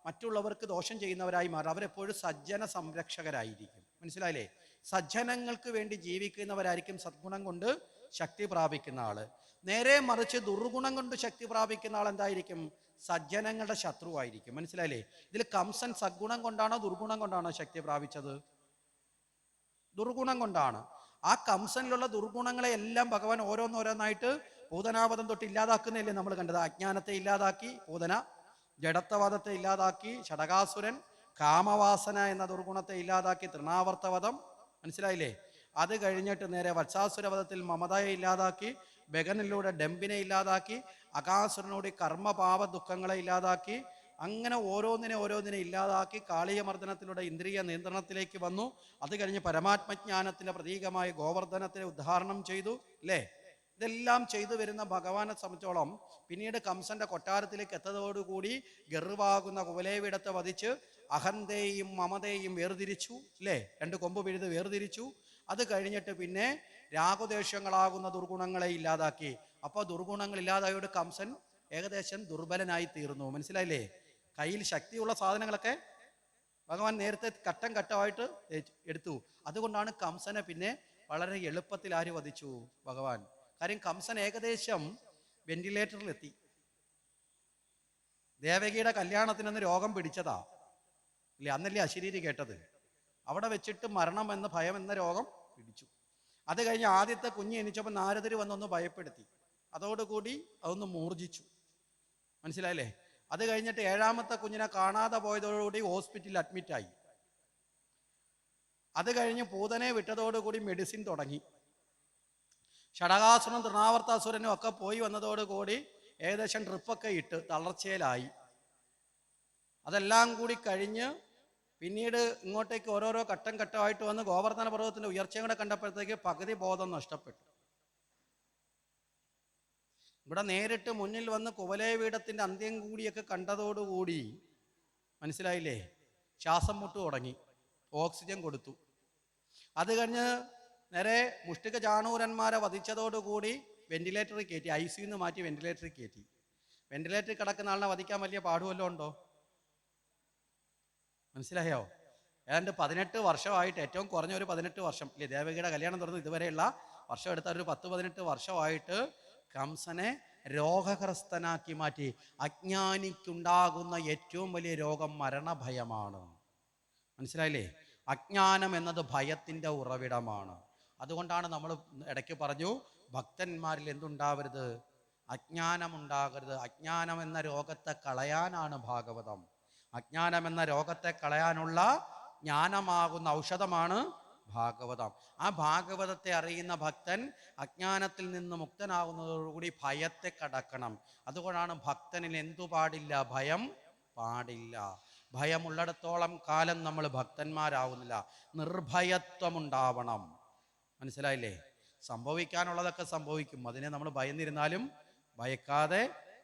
മറ്റുള്ളവർക്ക് ദോഷം ചെയ്യുന്നവരായി മാറും. അവരെപ്പോഴും സജ്ജന സംരക്ഷകരായിരിക്കും. മനസ്സിലായില്ലേ? സജ്ജനങ്ങൾക്ക് വേണ്ടി ജീവിക്കുന്നവരായിരിക്കും സദ്ഗുണം കൊണ്ട് ശക്തി പ്രാപിക്കുന്ന ആള്. നേരെ മറിച്ച് ദുർഗുണം കൊണ്ട് ശക്തി പ്രാപിക്കുന്ന ആൾ എന്തായിരിക്കും? സജ്ജനങ്ങളുടെ ശത്രുവായിരിക്കും. മനസ്സിലായില്ലേ? ഇതിൽ കംസൻ സദ്ഗുണം കൊണ്ടാണോ ദുർഗുണം കൊണ്ടാണോ ശക്തി പ്രാപിച്ചത്? ദുർഗുണം കൊണ്ടാണ്. ആ കംസനിലുള്ള ദുർഗുണങ്ങളെ എല്ലാം ഭഗവാൻ ഓരോന്നോരോന്നായിട്ട് പൂതനാവധം തൊട്ട് ഇല്ലാതാക്കുന്നതല്ലേ നമ്മൾ കണ്ടത്? അജ്ഞാനത്തെ ഇല്ലാതാക്കി പൂതന, ജഡത്വവാദത്തെ ഇല്ലാതാക്കി ഷടകാസുരൻ, കാമവാസന എന്ന ദുർഗുണത്തെ ഇല്ലാതാക്കി തൃണാവർത്തവധം. മനസ്സിലായില്ലേ? അത് കഴിഞ്ഞിട്ട് നേരെ വത്സാസുരവധത്തിൽ മമതയെ ഇല്ലാതാക്കി, ബഗനിലൂടെ ഡംബിനെ ഇല്ലാതാക്കി, അകാസുരനോട് കർമ്മപാപ ദുഃഖങ്ങളെ ഇല്ലാതാക്കി, അങ്ങനെ ഓരോന്നിനെ ഇല്ലാതാക്കി കാളീയമർദ്ദനത്തിലൂടെ ഇന്ദ്രിയ നിയന്ത്രണത്തിലേക്ക് വന്നു. അത് കഴിഞ്ഞ് പരമാത്മജ്ഞാനത്തിന്റെ പ്രതീകമായ ഗോവർദ്ധനത്തിനെ ഉദ്ധാരണം ചെയ്തു അല്ലേ? ഇതെല്ലാം ചെയ്തു വരുന്ന ഭഗവാനെ സംബന്ധിച്ചോളം പിന്നീട് കംസന്റെ കൊട്ടാരത്തിലേക്ക് എത്തതോടുകൂടി ഗർവാകുന്ന കുവലേവിടത്തെ വധിച്ച് അഹന്തയെയും മമതയെയും വേർതിരിച്ചു അല്ലേ? 2 കൊമ്പ് പിഴുത് വേർതിരിച്ചു. അത് കഴിഞ്ഞിട്ട് പിന്നെ രാഗദേശങ്ങളാകുന്ന ദുർഗുണങ്ങളെ ഇല്ലാതാക്കി. അപ്പോൾ ദുർഗുണങ്ങൾ ഇല്ലാതായോട് കംസൻ ഏകദേശം ദുർബലനായി തീർന്നു. മനസ്സിലായില്ലേ? കയ്യിൽ ശക്തിയുള്ള സാധനങ്ങളൊക്കെ ഭഗവാൻ നേരത്തെ ഘട്ടം ഘട്ടമായിട്ട് എടുത്തു. അതുകൊണ്ടാണ് കംസനെ പിന്നെ വളരെ എളുപ്പത്തിൽ ആര് വധിച്ചു? ഭഗവാൻ. കാര്യം കംസൻ ഏകദേശം വെന്റിലേറ്ററിലെത്തി. ദേവകിയുടെ കല്യാണത്തിനൊന്ന് രോഗം പിടിച്ചതാ ഇല്ലേ? അന്നല്ലേ അശരീരി കേട്ടത്? അവിടെ വെച്ചിട്ട് മരണം എന്ന ഭയം എന്ന രോഗം പിടിച്ചു. അത് കഴിഞ്ഞ് ആദ്യത്തെ കുഞ്ഞ് ജനിച്ചപ്പോൾ നാരദര് വന്നൊന്ന് ഭയപ്പെടുത്തി. അതോടുകൂടി അതൊന്ന് മൂർജിച്ചു. മനസ്സിലായില്ലേ? അത് കഴിഞ്ഞിട്ട് 7ാമത്തെ കുഞ്ഞിനെ കാണാതെ പോയതോടുകൂടി ഹോസ്പിറ്റലിൽ അഡ്മിറ്റായി. അത് കഴിഞ്ഞ് പൂതനെ വിട്ടതോടുകൂടി മെഡിസിൻ തുടങ്ങി. ഷടകാസുരനും തൃണാവർത്താസുരനും ഒക്കെ പോയി വന്നതോടുകൂടി ഏകദേശം ട്രിപ്പൊക്കെ ഇട്ട് തളർച്ചയിലായി. അതെല്ലാം കൂടി കഴിഞ്ഞ് പിന്നീട് ഇങ്ങോട്ടേക്ക് ഓരോരോ ഘട്ടം ഘട്ടമായിട്ട് വന്ന് ഗോവർദ്ധന പർവ്വതത്തിന്റെ ഉയർച്ചയും കൂടെ കണ്ടപ്പോഴത്തേക്ക് പകുതി ബോധം നഷ്ടപ്പെട്ടു. ഇവിടെ നേരിട്ട് മുന്നിൽ വന്ന് കുവലയപീഠത്തിന്റെ അന്ത്യം കൂടിയൊക്കെ കണ്ടതോടുകൂടി മനസ്സിലായില്ലേ? ശ്വാസം മുട്ട് തുടങ്ങി. ഓക്സിജൻ കൊടുത്തു. അത് കഴിഞ്ഞ് നേരെ മുഷ്ടിക ചാണൂരന്മാരെ വധിച്ചതോടുകൂടി വെന്റിലേറ്ററിൽ കയറ്റി. ICU നിന്ന് മാറ്റി വെന്റിലേറ്ററിൽ കയറ്റി. വെന്റിലേറ്ററിൽ കിടക്കുന്ന ആളിനെ വധിക്കാൻ വലിയ പാടുവല്ലോ ഉണ്ടോ? മനസ്സിലായോ? ഏതാണ്ട് 18 വർഷമായിട്ട്, ഏറ്റവും കുറഞ്ഞ ഒരു 18 വർഷം ഇല്ലേ? ദേവകിയുടെ കല്യാണം തുറന്ന് ഇതുവരെയുള്ള വർഷം എടുത്ത ഒരു 10-18 വർഷമായിട്ട് കംസനെ രോഗഗ്രസ്തനാക്കി മാറ്റി. അജ്ഞാനിക്കുണ്ടാകുന്ന ഏറ്റവും വലിയ രോഗം മരണഭയമാണ്. മനസ്സിലായില്ലേ? അജ്ഞാനം എന്നത് ഭയത്തിന്റെ ഉറവിടമാണ്. അതുകൊണ്ടാണ് നമ്മൾ ഇടയ്ക്ക് പറഞ്ഞു ഭക്തന്മാരിൽ എന്തുണ്ടാവരുത്? അജ്ഞാനം ഉണ്ടാകരുത്. അജ്ഞാനം എന്ന രോഗത്തെ കളയാനാണ് ഭാഗവതം. അജ്ഞാനം എന്ന രോഗത്തെ കളയാനുള്ള ജ്ഞാനമാകുന്ന ഔഷധമാണ് ഭാഗവതം. ആ ഭാഗവതത്തെ അറിയുന്ന ഭക്തൻ അജ്ഞാനത്തിൽ നിന്ന് മുക്തനാകുന്നതോടുകൂടി ഭയത്തെ കടക്കണം. അതുകൊണ്ടാണ് ഭക്തനിൽ എന്തു പാടില്ല? ഭയം പാടില്ല. ഭയമുള്ളിടത്തോളം കാലം നമ്മൾ ഭക്തന്മാരാവുന്നില്ല. നിർഭയത്വം ഉണ്ടാവണം. മനസ്സിലായില്ലേ? സംഭവിക്കാനുള്ളതൊക്കെ സംഭവിക്കും, അതിനെ നമ്മൾ ഭയന്നിരുന്നാലും ഭയക്കാതെ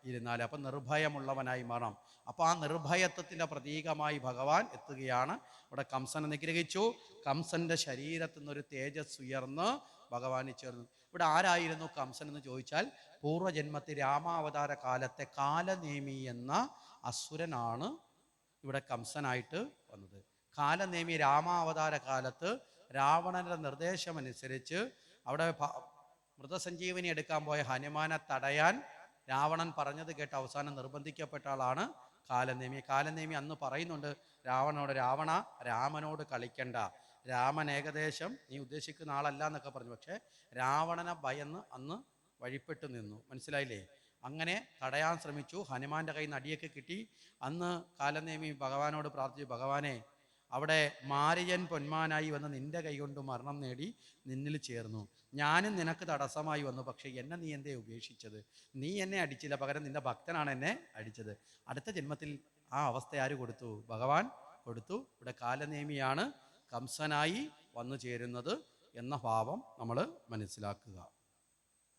ഇരുന്നാലും അപ്പം നിർഭയമുള്ളവനായി മാറാം. അപ്പോൾ ആ നിർഭയത്വത്തിൻ്റെ പ്രതീകമായി ഭഗവാൻ എത്തുകയാണ്. ഇവിടെ കംസനെ നിഗ്രഹിച്ചു. കംസന്റെ ശരീരത്തിൽ നിന്നൊരു തേജസ് ഉയർന്ന് ഭഗവാന് ചേർന്നു. ഇവിടെ ആരായിരുന്നു കംസൻ എന്ന് ചോദിച്ചാൽ, പൂർവ്വജന്മത്തിൽ രാമാവതാര കാലത്തെ കാലനേമി എന്ന അസുരനാണ് ഇവിടെ കംസനായിട്ട് വന്നത്. കാലനേമി രാമാവതാര കാലത്ത് രാവണന്റെ നിർദ്ദേശമനുസരിച്ച് അവിടെ മൃതസഞ്ജീവനി എടുക്കാൻ പോയ ഹനുമാനെ തടയാൻ രാവണൻ പറഞ്ഞത് കേട്ട് അവസാനം നിർബന്ധിക്കപ്പെട്ട ആളാണ് കാലനേമി. കാലനേമി അന്ന് പറയുന്നുണ്ട് രാവണനോട്, രാവണ രാമനോട് കളിക്കണ്ട, രാമൻ ഏകദേശം നീ ഉദ്ദേശിക്കുന്ന ആളല്ല എന്നൊക്കെ പറഞ്ഞു. പക്ഷെ രാവണനെ ഭയന്ന് അന്ന് വഴിപ്പെട്ടു നിന്നു. മനസ്സിലായില്ലേ? അങ്ങനെ തടയാൻ ശ്രമിച്ചു. ഹനുമാന്റെ കയ്യിൽ നിന്ന് അടിയൊക്കെ കിട്ടി. അന്ന് കാലനേമി ഭഗവാനോട് പ്രാർത്ഥിച്ചു, ഭഗവാനെ അവിടെ മാരിയൻ പൊന്മാനായി വന്ന് നിന്റെ കൈകൊണ്ട് മരണം നേടി നിന്നിൽ ചേർന്നു. ഞാനും നിനക്ക് തടസ്സമായി വന്നു, പക്ഷേ എന്നെ നീ എന്തേ ഉപേക്ഷിച്ചത്? നീ എന്നെ അടിച്ചില്ല, പകരം നിന്റെ ഭക്തനാണ് എന്നെ അടിച്ചത്. അടുത്ത ജന്മത്തിൽ ആ അവസ്ഥ ആര് കൊടുത്തു? ഭഗവാൻ കൊടുത്തു. ഇവിടെ കാലനേമിയാണ് കംസനായി വന്നു ചേരുന്നത് എന്ന ഭാവം നമ്മൾ മനസ്സിലാക്കുക.